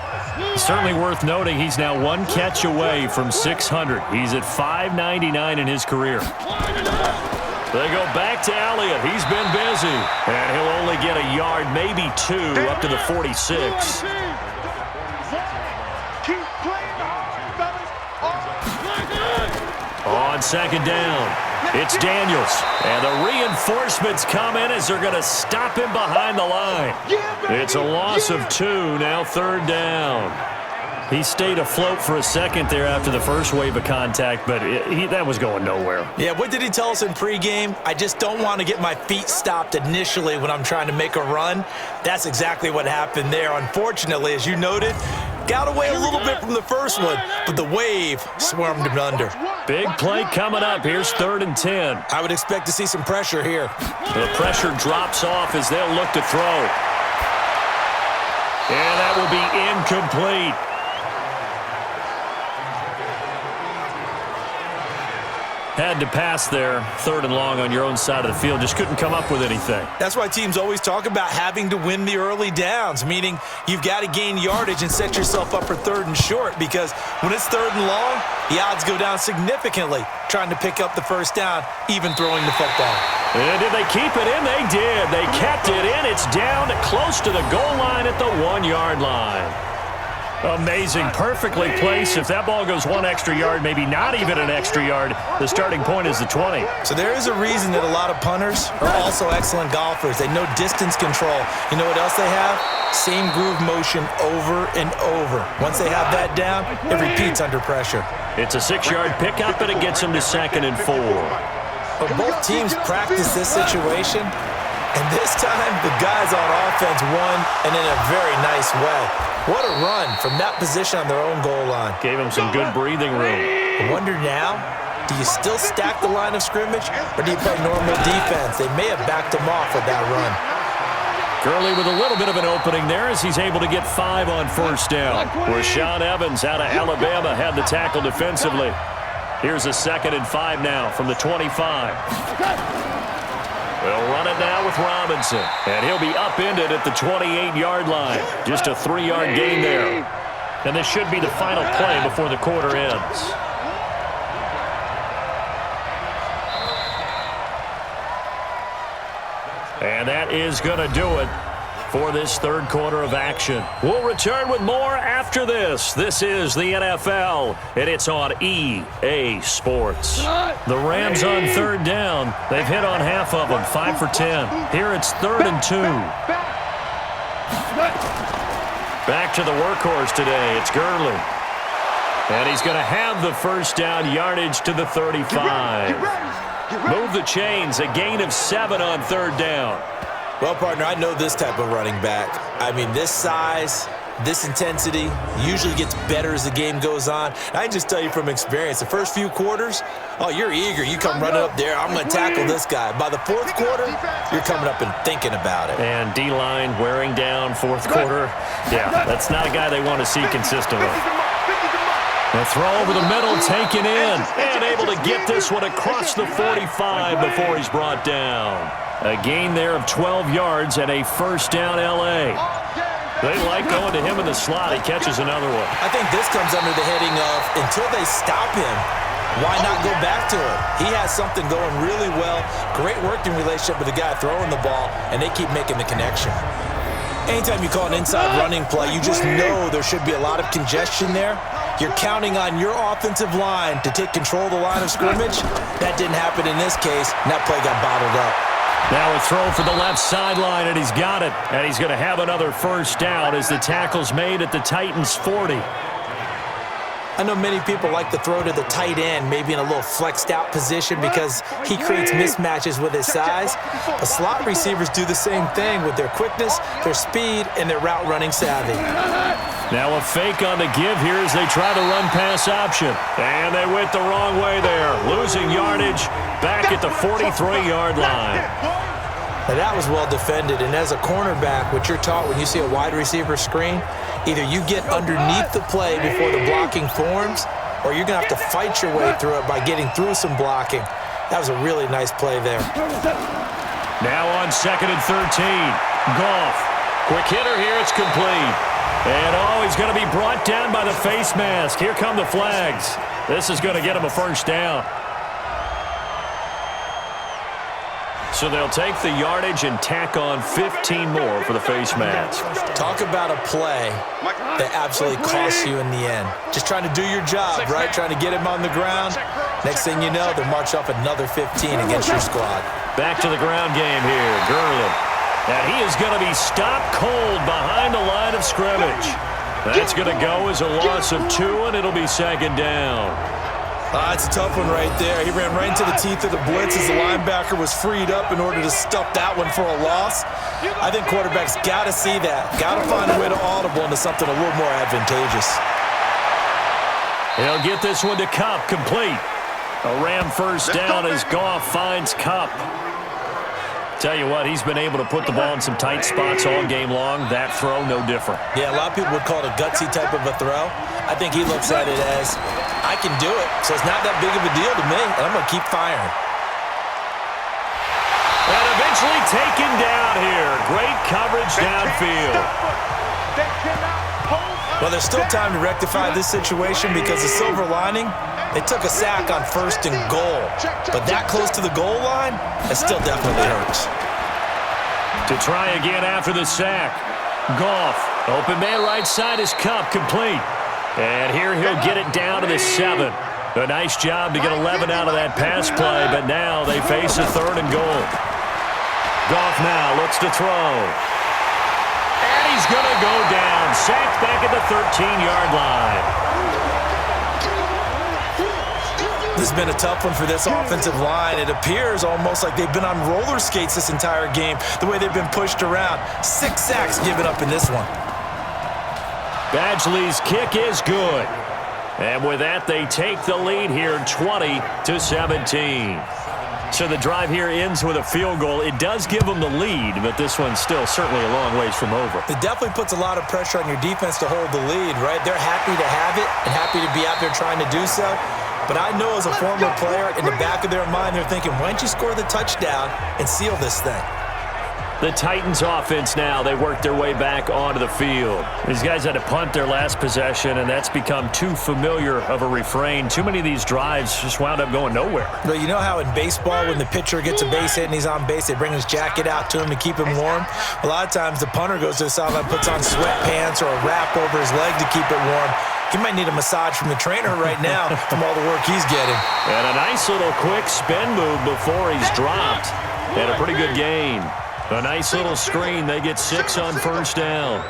Certainly worth noting he's now 1 catch away from 600. He's at 599 in his career. They go back to Elliott. He's been busy, and he'll only get a yard, maybe 2, up to the 46. On 2nd down, it's Daniels. And the reinforcements come in as they're going to stop him behind the line. It's a loss of 2, now 3rd down. He stayed afloat for a second there after the first wave of contact, but that was going nowhere. Yeah, what did he tell us in pregame? I just don't want to get my feet stopped initially when I'm trying to make a run. That's exactly what happened there. Unfortunately, as you noted, got away a little bit from the first one, but the wave swarmed him under. Big play coming up. Here's 3rd and 10. I would expect to see some pressure here. The pressure drops off as they'll look to throw. And that will be incomplete. Had to pass there, 3rd and long on your own side of the field. Just couldn't come up with anything. That's why teams always talk about having to win the early downs, meaning you've got to gain yardage and set yourself up for 3rd and short, because when it's 3rd and long, the odds go down significantly trying to pick up the 1st down, even throwing the football. And did they keep it in? They did. They kept it in. It's down close to the goal line at the 1-yard line. Amazing. Perfectly placed. If that ball goes 1 extra yard, maybe not even an extra yard, the starting point is the 20. So there is a reason that a lot of punters are also excellent golfers. They know distance control. You know what else they have? Same groove motion over and over. Once they have that down, it repeats under pressure. It's a 6-yard pickup, and it gets them to 2nd and 4. But both teams practice this situation, and this time the guys on offense won, and in a very nice way. What a run from that position on their own goal line. Gave them some good breathing room. I wonder now, do you still stack the line of scrimmage, or do you play normal defense? They may have backed him off with that run. Gurley with a little bit of an opening there as he's able to get 5 on 1st down. Rashaan Evans out of Alabama had the tackle defensively. Here's a 2nd and 5 now from the 25. They'll run it now with Robinson, and he'll be upended at the 28-yard line. Just a 3-yard gain there. And this should be the final play before the quarter ends. And that is going to do it for this 3rd quarter of action. We'll return with more after this. This is the NFL, and it's on EA Sports. The Rams on 3rd down. They've hit on half of them, 5 for 10. Here it's 3rd and 2. Back to the workhorse today. It's Gurley. And he's going to have the 1st down, yardage to the 35. Move the chains, a gain of 7 on 3rd down. Well, partner, I know this type of running back. I mean, this size, this intensity usually gets better as the game goes on. I can just tell you from experience, the first few quarters, oh, you're eager. You come running up there, I'm going to tackle this guy. By the 4th quarter, you're coming up and thinking about it. And D-line wearing down 4th quarter. Yeah, that's not a guy they want to see consistently. The throw over the middle, taken in, and able to get this one across the 45 before he's brought down. A gain there of 12 yards and a 1st down L.A. They like going to him in the slot. He catches another one. I think this comes under the heading of until they stop him, why not go back to him? He has something going really well, great working relationship with the guy throwing the ball, and they keep making the connection. Anytime you call an inside running play, you just know there should be a lot of congestion there. You're counting on your offensive line to take control of the line of scrimmage. That didn't happen in this case, and that play got bottled up. Now a throw for the left sideline, and he's got it. And he's going to have another first down as the tackle's made at the Titans' 40. I know many people like to throw to the tight end, maybe in a little flexed out position because he creates mismatches with his size. But slot receivers do the same thing with their quickness, their speed, and their route running savvy. Now a fake on the give here as they try to run pass option. And they went the wrong way there, losing yardage back at the 43-yard line. Now that was well defended, and as a cornerback, what you're taught when you see a wide receiver screen, either you get underneath the play before the blocking forms, or you're going to have to fight your way through it by getting through some blocking. That was a really nice play there. Now on 2nd and 13, Goff. Quick hitter here, it's complete. And he's going to be brought down by the face mask. Here come the flags. This is going to get him a first down. So they'll take the yardage and tack on 15 more for the face mask. Talk about a play that absolutely costs you in the end. Just trying to do your job, right? Trying to get him on the ground. Next thing you know, they'll march off another 15 against your squad. Back to the ground game here, Gurley. And he is going to be stopped cold behind the line of scrimmage. That's going to go as a loss of 2, and it'll be 2nd down. It's a tough one right there. He ran right into the teeth of the blitz as the linebacker was freed up in order to stuff that one for a loss. I think quarterbacks got to see that. Got to find a way to audible into something a little more advantageous. He'll get this one to Kupp, complete. A Ram first down as Goff finds Kupp. Tell you what, he's been able to put the ball in some tight spots all game long. That throw, no different. Yeah, a lot of people would call it a gutsy type of a throw. I think he looks at it as, I can do it, so it's not that big of a deal to me, and I'm going to keep firing. And eventually taken down here. Great coverage downfield. Well, there's still time to rectify this situation because the silver lining, they took a sack on 1st and goal. But that close to the goal line, that still definitely hurts. To try again after the sack. Goff, open man right side is Kupp, complete. And here he'll get it down to the 7. A nice job to get 11 out of that pass play, but now they face a 3rd and goal. Goff now looks to throw. And he's going to go down, sacked back at the 13-yard line. This has been a tough one for this offensive line. It appears almost like they've been on roller skates this entire game, the way they've been pushed around. 6 sacks given up in this one. Badgley's kick is good. And with that, they take the lead here 20-17. So the drive here ends with a field goal. It does give them the lead, but this one's still certainly a long ways from over. It definitely puts a lot of pressure on your defense to hold the lead, right? They're happy to have it and happy to be out there trying to do so. But I know as a former player, in the back of their mind, they're thinking, why don't you score the touchdown and seal this thing? The Titans offense now, they work their way back onto the field. These guys had to punt their last possession, and that's become too familiar of a refrain. Too many of these drives just wound up going nowhere. Well, you know how in baseball, when the pitcher gets a base hit and he's on base, they bring his jacket out to him to keep him warm? A lot of times the punter goes to the sideline, puts on sweatpants or a wrap over his leg to keep it warm. He might need a massage from the trainer right now from all the work he's getting. And a nice little quick spin move before he's dropped. And a pretty good gain. A nice little screen. They get 6 on first down.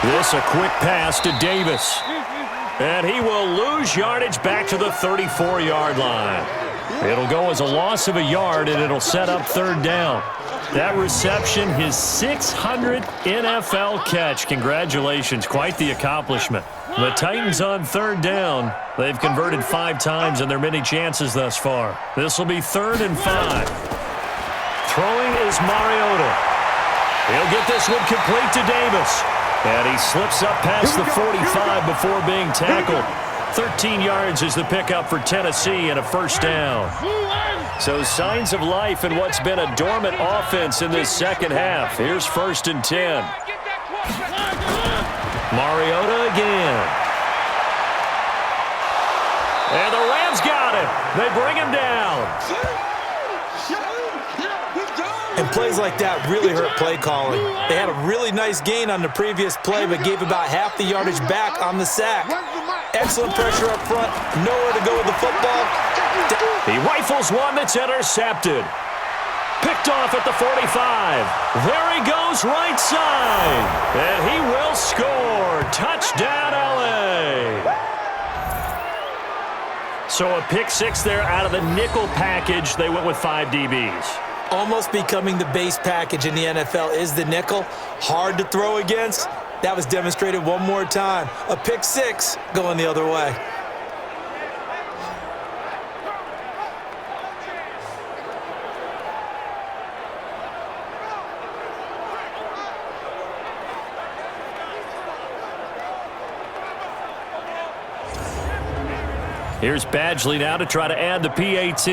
This a quick pass to Davis. And he will lose yardage back to the 34-yard line. It'll go as a loss of a yard, and it'll set up 3rd down. That reception, his 600th NFL catch. Congratulations, quite the accomplishment. The Titans on 3rd down. They've converted 5 times in their many chances thus far. This will be 3rd and 5. Throwing is Mariota. He'll get this one complete to Davis. And he slips up past the 45 before being tackled. 13 yards is the pickup for Tennessee and a first down. So signs of life in what's been a dormant offense in this second half. Here's 1st and 10. Mariota again. And the Rams got him. They bring him down. And plays like that really hurt play calling. They had a really nice gain on the previous play, but gave about half the yardage back on the sack. Excellent pressure up front, nowhere to go with the football. He rifles one that's intercepted. Picked off at the 45. There he goes right side. And he will score. Touchdown, LA. So a pick six there out of the nickel package. They went with 5 DBs. Almost becoming the base package in the NFL is the nickel. Hard to throw against. That was demonstrated one more time. A pick six going the other way. Here's Badgley now to try to add the PAT.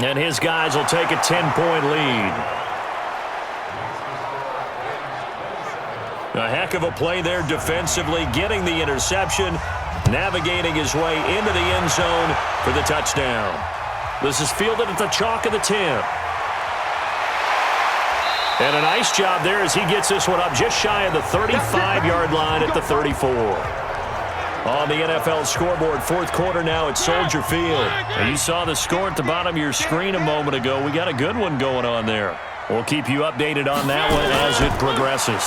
And his guys will take a 10-point lead. A heck of a play there defensively, getting the interception, navigating his way into the end zone for the touchdown. This is fielded at the chalk of the 10. And a nice job there as he gets this one up just shy of the 35-yard line at the 34. On the NFL scoreboard, fourth quarter now at Soldier Field. And you saw the score at the bottom of your screen a moment ago. We got a good one going on there. We'll keep you updated on that one as it progresses.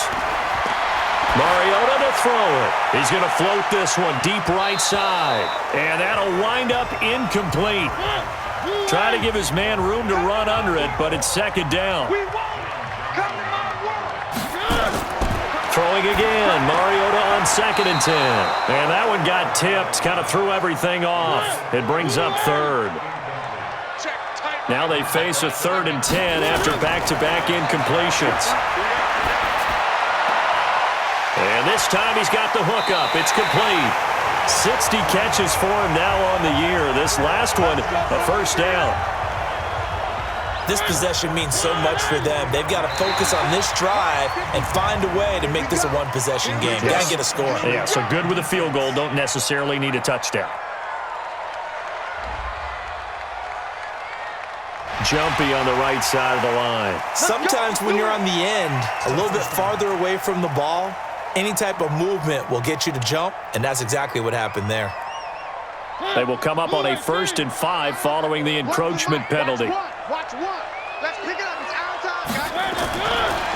Mariota to throw it. He's going to float this one deep right side. And that'll wind up incomplete. Try to give his man room to run under it, but it's second down. Throwing again, Mariota on 2nd and 10. And that one got tipped, kind of threw everything off. It brings up third. Now they face a 3rd and 10 after back-to-back incompletions. And this time he's got the hookup. It's complete. 60 catches for him now on the year. This last one, a first down. This possession means so much for them. They've got to focus on this drive and find a way to make this a one-possession game. Got to get a score. Yeah, so good with a field goal. Don't necessarily need a touchdown. Jumpy on the right side of the line. Sometimes when you're on the end, a little bit farther away from the ball, any type of movement will get you to jump, and that's exactly what happened there. They will come up on a 1st and 5 following the encroachment penalty. Watch one. Let's pick it up. It's our time.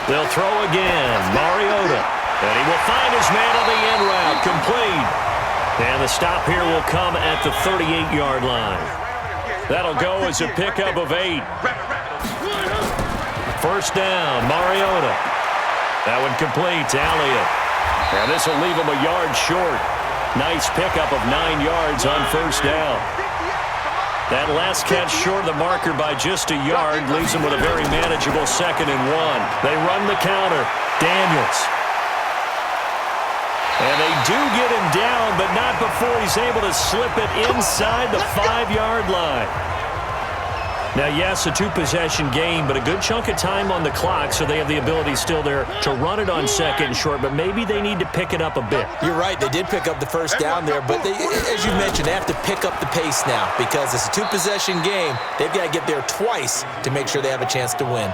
They'll throw again. Mariota. And he will find his man on the end route. Complete. And the stop here will come at the 38-yard line. That'll go as a pickup of 8. First down, Mariota. That one complete to Elliott. And this will leave him a yard short. Nice pickup of 9 yards on first down. That last catch short of the marker by just a yard leaves him with a very manageable 2nd and 1. They run the counter. Daniels. And they do get him down, but not before he's able to slip it inside the 5-yard line. Now, yes, a 2-possession game, but a good chunk of time on the clock, so they have the ability still there to run it on 2nd and short, but maybe they need to pick it up a bit. You're right. They did pick up the first down there, but they, as you mentioned, they have to pick up the pace now because it's a 2-possession game. They've got to get there twice to make sure they have a chance to win.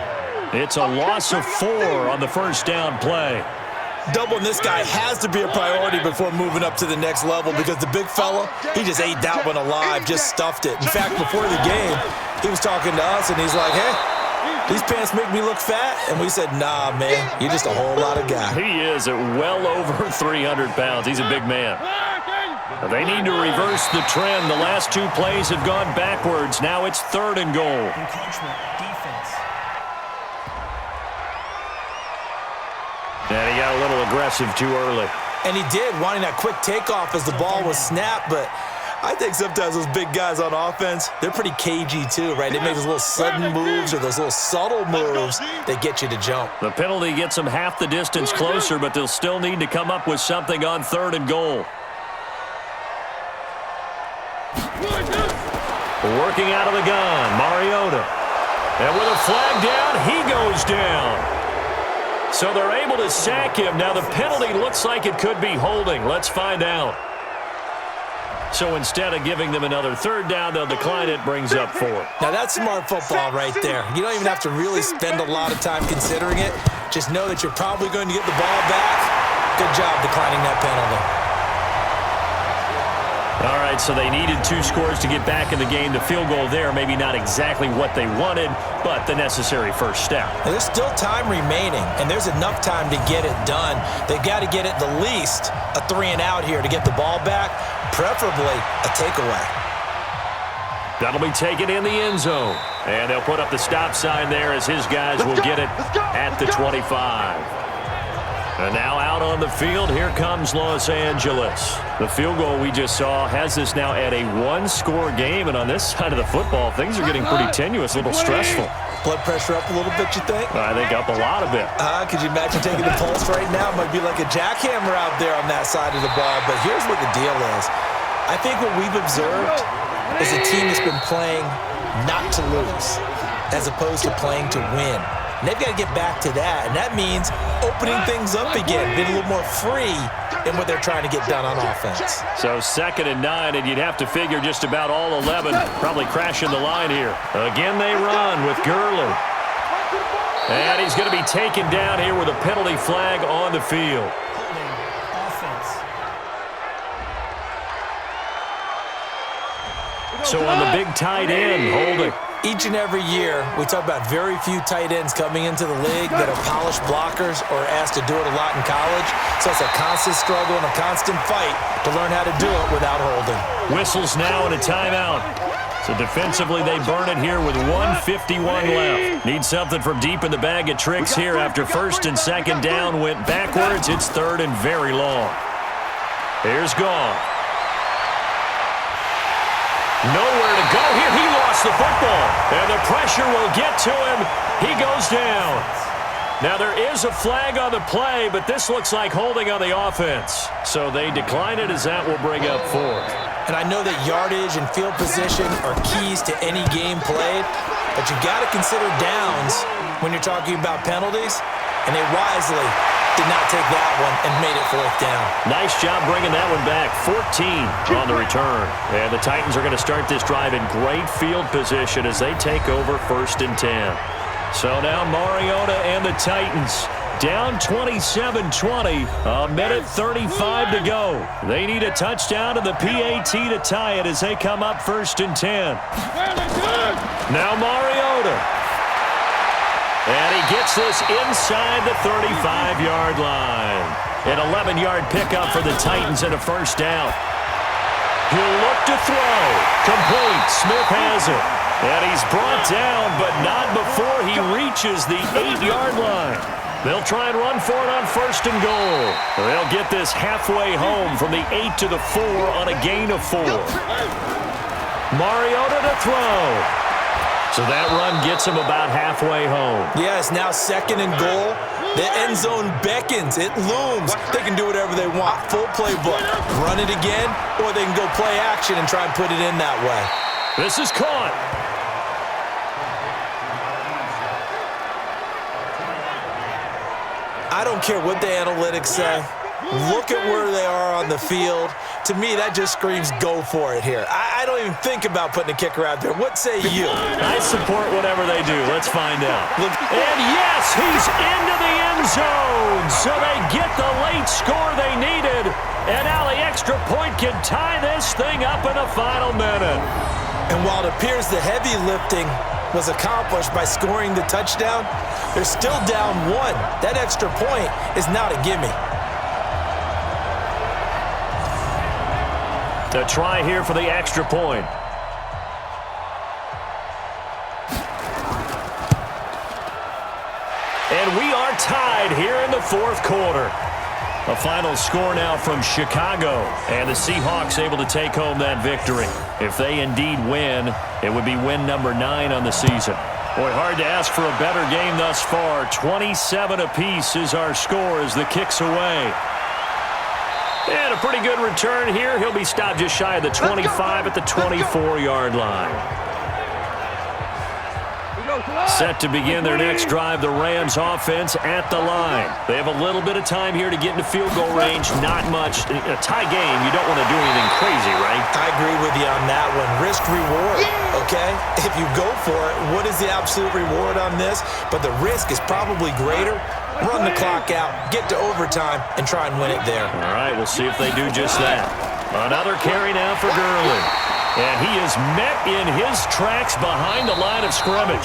It's a loss of 4 on the first down play. Doubling this guy has to be a priority before moving up to the next level because the big fella, he just ate that one alive, just stuffed it. In fact, before the game, he was talking to us, and he's like, hey, these pants make me look fat. And we said, nah, man, you're just a whole lot of guy. He is at well over 300 pounds. He's a big man. They need to reverse the trend. The last 2 plays have gone backwards. Now it's 3rd and goal. And he got a little aggressive too early. And he did, wanting that quick takeoff as the ball was snapped, but I think sometimes those big guys on offense, they're pretty cagey too, right? They make those little sudden moves or those little subtle moves that get you to jump. The penalty gets them half the distance closer, but they'll still need to come up with something on 3rd and goal. Working out of the gun, Mariota. And with a flag down, he goes down. So they're able to sack him. Now the penalty looks like it could be holding. Let's find out. So instead of giving them another 3rd down, they'll decline it, brings up 4. Now that's smart football right there. You don't even have to really spend a lot of time considering it. Just know that you're probably going to get the ball back, Good job declining that penalty. All right, so they needed 2 scores to get back in the game. The field goal there, maybe not exactly what they wanted, but the necessary first step. There's still time remaining, and there's enough time to get it done. They've got to get at the least a 3-and-out here to get the ball back, preferably a takeaway. That'll be taken in the end zone. And they'll put up the stop sign there as his guys will get it at the 25. And now out on the field, here comes Los Angeles. The field goal we just saw has this now at a 1-score game. And on this side of the football, things are getting pretty tenuous, a little stressful. Blood pressure up a little bit, you think? I think up a lot of it. Could you imagine taking the pulse right now? It might be like a jackhammer out there on that side of the ball. But here's what the deal is. I think what we've observed is a team that's been playing not to lose as opposed to playing to win. And they've got to get back to that, and that means opening things up again, being a little more free in what they're trying to get done on offense. So 2nd and 9, and you'd have to figure just about all 11 probably crashing the line here. Again, they run with Gurley. And he's going to be taken down here with a penalty flag on the field. So on the big tight end, holding. Each and every year, we talk about very few tight ends coming into the league that are polished blockers or asked to do it a lot in college. So it's a constant struggle and a constant fight to learn how to do it without holding. Whistles now and a timeout. So defensively, they burn it here with 1:51 left. Need something from deep in the bag of tricks here after 1st and 2nd down went backwards. It's 3rd and very long. Here's Goff. Nowhere to go here. He lost the football. And the pressure will get to him. He goes down. Now there is a flag on the play, but this looks like holding on the offense. So they decline it as that will bring up 4th. And I know that yardage and field position are keys to any game played, but you got to consider downs when you're talking about penalties, and they wisely did not take that one and made it 4th down. Nice job bringing that one back. 14 on the return. And the Titans are going to start this drive in great field position as they take over 1st and 10. So now Mariota and the Titans down 27-20. A minute 35 to go. They need a touchdown and the PAT to tie it as they come up 1st and 10. Now Mariota. And he gets this inside the 35-yard line. An 11-yard pickup for the Titans and a 1st down. He'll look to throw. Complete. Smith has it. And he's brought down, but not before he reaches the 8-yard line. They'll try and run for it on 1st and goal. They'll get this halfway home from the 8 to the 4 on a gain of 4. Mariota to throw. So that run gets him about halfway home. Yes, now 2nd and goal. The end zone beckons. It looms. They can do whatever they want. Full playbook. Run it again, or they can go play action and try and put it in that way. This is caught. I don't care what the analytics say. Look at where they are on the field. To me, that just screams go for it here. I don't even think about putting a kicker out there. What say you? I support whatever they do. Let's find out. And yes, he's into the end zone. So they get the late score they needed. And now the extra point can tie this thing up in the final minute. And while it appears the heavy lifting was accomplished by scoring the touchdown, they're still down 1. That extra point is not a gimme. A try here for the extra point. And we are tied here in the 4th quarter. A final score now from Chicago. And the Seahawks able to take home that victory. If they indeed win, it would be win number 9 on the season. Boy, hard to ask for a better game thus far. 27 apiece is our score as the kick's away. And a pretty good return here. He'll be stopped just shy of the 25 at the 24-yard line. Set to begin their next drive, the Rams offense at the line. They have a little bit of time here to get into field goal range. Not much. A tie game, you don't want to do anything crazy, right? I agree with you on that one. Risk reward, okay? If you go for it, what is the absolute reward on this? But the risk is probably greater. Run the clock out, get to overtime, and try and win it there. All right, we'll see if they do just that. Another carry now for Gurley. And he is met in his tracks behind the line of scrimmage.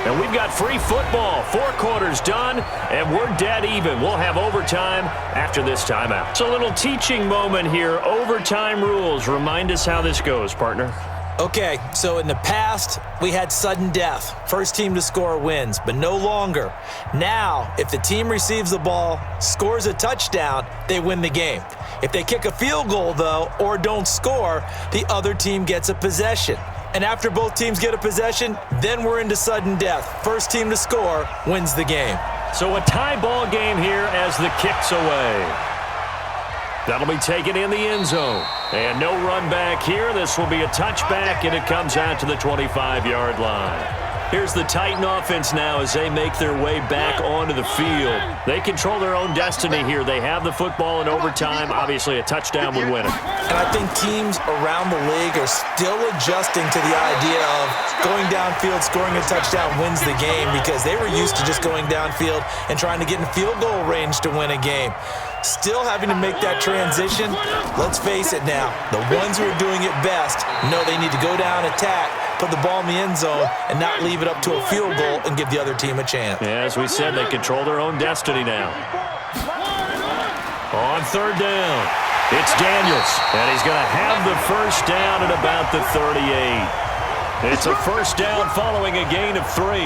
And we've got free football. 4 quarters done, and we're dead even. We'll have overtime after this timeout. It's a little teaching moment here. Overtime rules. Remind us how this goes, partner. Okay, so in the past, we had sudden death. First team to score wins, but no longer. Now, if the team receives the ball, scores a touchdown, they win the game. If they kick a field goal, though, or don't score, the other team gets a possession. And after both teams get a possession, then we're into sudden death. First team to score wins the game. So a tie ball game here as the kick's away. That'll be taken in the end zone. And no run back here. This will be a touchback, and it comes out to the 25-yard line. Here's the Titan offense now as they make their way back onto the field. They control their own destiny here. They have the football in overtime. Obviously, a touchdown would win it. And I think teams around the league are still adjusting to the idea of going downfield, scoring a touchdown wins the game, because they were used to just going downfield and trying to get in field goal range to win a game. Still having to make that transition. Let's face it now, the ones who are doing it best know they need to go down, attack, put the ball in the end zone, and not leave it up to a field goal and give the other team a chance. Yeah, as we said, they control their own destiny now. On third down, it's Daniels, and he's going to have the first down at about the 38. It's a first down following a gain of 3.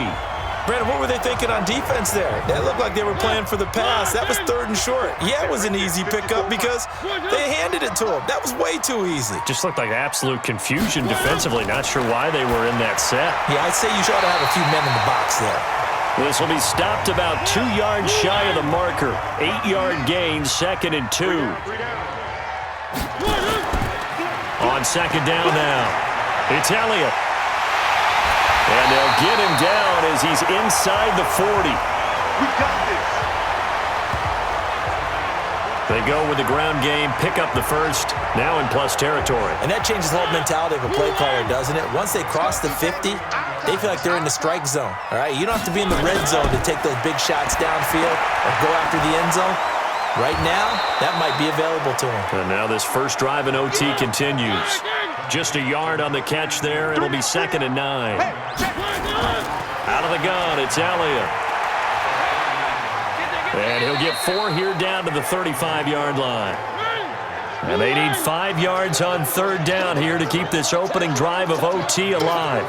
Brandon, what were they thinking on defense there? That looked like they were playing for the pass. That was 3rd and short. Yeah, it was an easy pickup because they handed it to him. That was way too easy. Just looked like absolute confusion defensively. Not sure why they were in that set. Yeah, I'd say you ought to have a few men in the box there. This will be stopped about 2 yards shy of the marker. 8-yard gain, 2nd and 2. On second down now, it's Elliott. And they'll get him down as he's inside the 40. We got this. They go with the ground game, pick up the first, now in plus territory. And that changes the whole mentality of a play caller, doesn't it? Once they cross the 50, they feel like they're in the strike zone, all right? You don't have to be in the red zone to take those big shots downfield or go after the end zone. Right now, that might be available to them. And now this first drive in OT continues. Just a yard on the catch there. It'll be 2nd and 9. Out of the gun, it's Elliott. And he'll get 4 here down to the 35-yard line. And they need 5 yards on third down here to keep this opening drive of OT alive.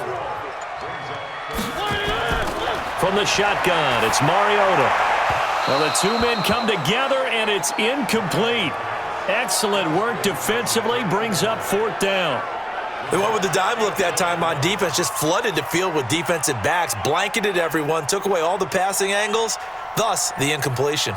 From the shotgun, it's Mariota. Well, the 2 men come together, and it's incomplete. Excellent work defensively, brings up 4th down. They went with the dive look that time on defense, just flooded the field with defensive backs, blanketed everyone, took away all the passing angles, thus the incompletion.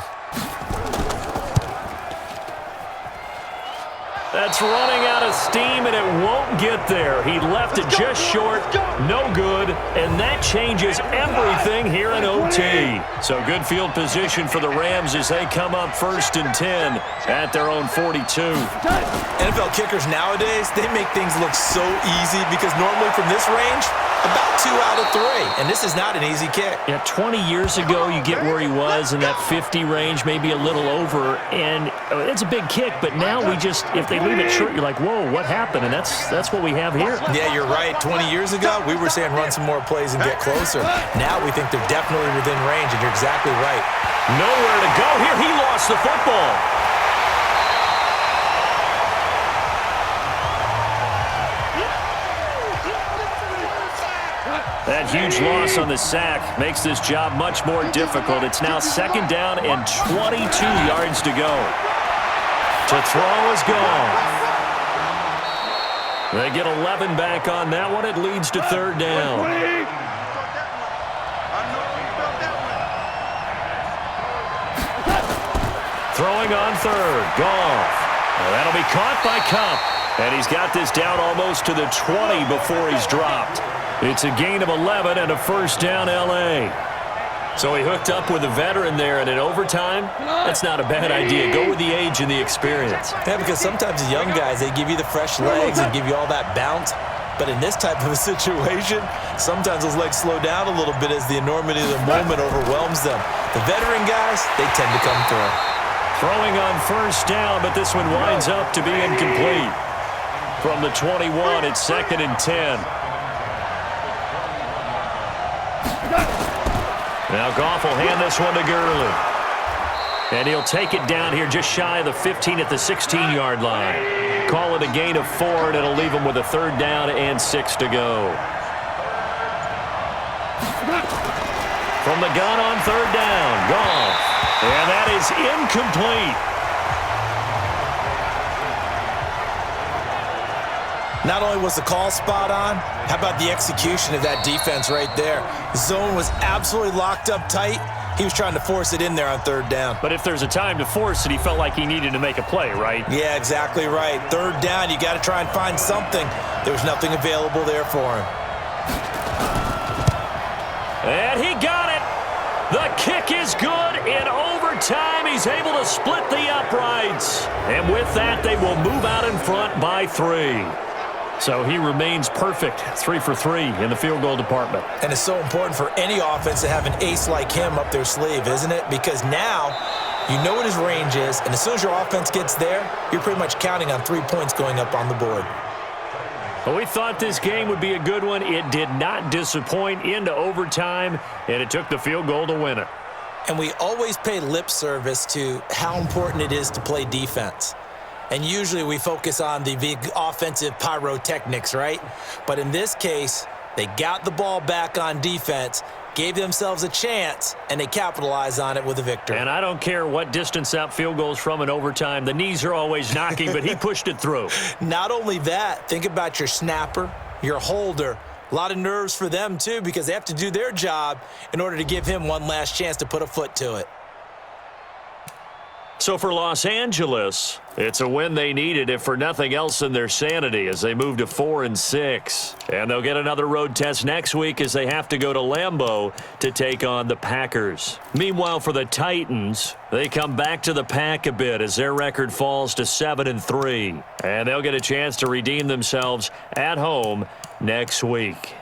That's running out of steam, and it won't get there. He left it just short, no good, and that changes everything here in OT. So good field position for the Rams as they come up 1st and 10 at their own 42. NFL kickers nowadays, they make things look so easy because normally from this range, about 2 out of 3, and this is not an easy kick. Yeah, 20 years ago, you get where he was in that 50 range, maybe a little over, and it's a big kick, but now we just, if they leave it short, you're like, whoa, what happened? And that's what we have here. Yeah, you're right. 20 years ago, we were saying run some more plays and get closer. Now we think they're definitely within range, and you're exactly right. Nowhere to go here. He lost the football. That huge loss on the sack makes this job much more difficult. It's now 2nd down and 22 yards to go. To throw is gone. They get 11 back on that one. It leads to 3rd down. Throwing on 3rd. Goff. Well, that'll be caught by Kupp. And he's got this down almost to the 20 before he's dropped. It's a gain of 11 and a first down, L.A. So he hooked up with a veteran there, and in overtime, that's not a bad idea. Go with the age and the experience. Yeah, because sometimes the young guys, they give you the fresh legs and give you all that bounce. But in this type of a situation, sometimes those legs slow down a little bit as the enormity of the moment overwhelms them. The veteran guys, they tend to come through. Throwing on first down, but this one winds up to be incomplete. From the 21, it's 2nd and 10. Now Goff will hand this one to Gurley. And he'll take it down here just shy of the 15 at the 16-yard line. Call it a gain of 4, and it'll leave him with a 3rd down and 6 to go. From the gun on 3rd down, Goff. And that is incomplete. Not only was the call spot on, how about the execution of that defense right there? The zone was absolutely locked up tight. He was trying to force it in there on 3rd down. But if there's a time to force it, he felt like he needed to make a play, right? Yeah, exactly right. 3rd down, you got to try and find something. There was nothing available there for him. And he got it. The kick is good. In overtime, he's able to split the uprights. And with that, they will move out in front by 3. So he remains perfect, 3 for 3 in the field goal department. And it's so important for any offense to have an ace like him up their sleeve, isn't it? Because now you know what his range is, and as soon as your offense gets there, you're pretty much counting on 3 points going up on the board. Well, we thought this game would be a good one. It did not disappoint into overtime, and it took the field goal to win it. And we always pay lip service to how important it is to play defense. And usually we focus on the big offensive pyrotechnics, right? But in this case, they got the ball back on defense, gave themselves a chance, and they capitalized on it with a victory. And I don't care what distance that field goes from in overtime. The knees are always knocking, but he pushed it through. Not only that, think about your snapper, your holder. A lot of nerves for them, too, because they have to do their job in order to give him one last chance to put a foot to it. So for Los Angeles, it's a win they needed, if for nothing else than their sanity, as they move to 4-6. And they'll get another road test next week as they have to go to Lambeau to take on the Packers. Meanwhile, for the Titans, they come back to the pack a bit as their record falls to 7-3. And they'll get a chance to redeem themselves at home next week.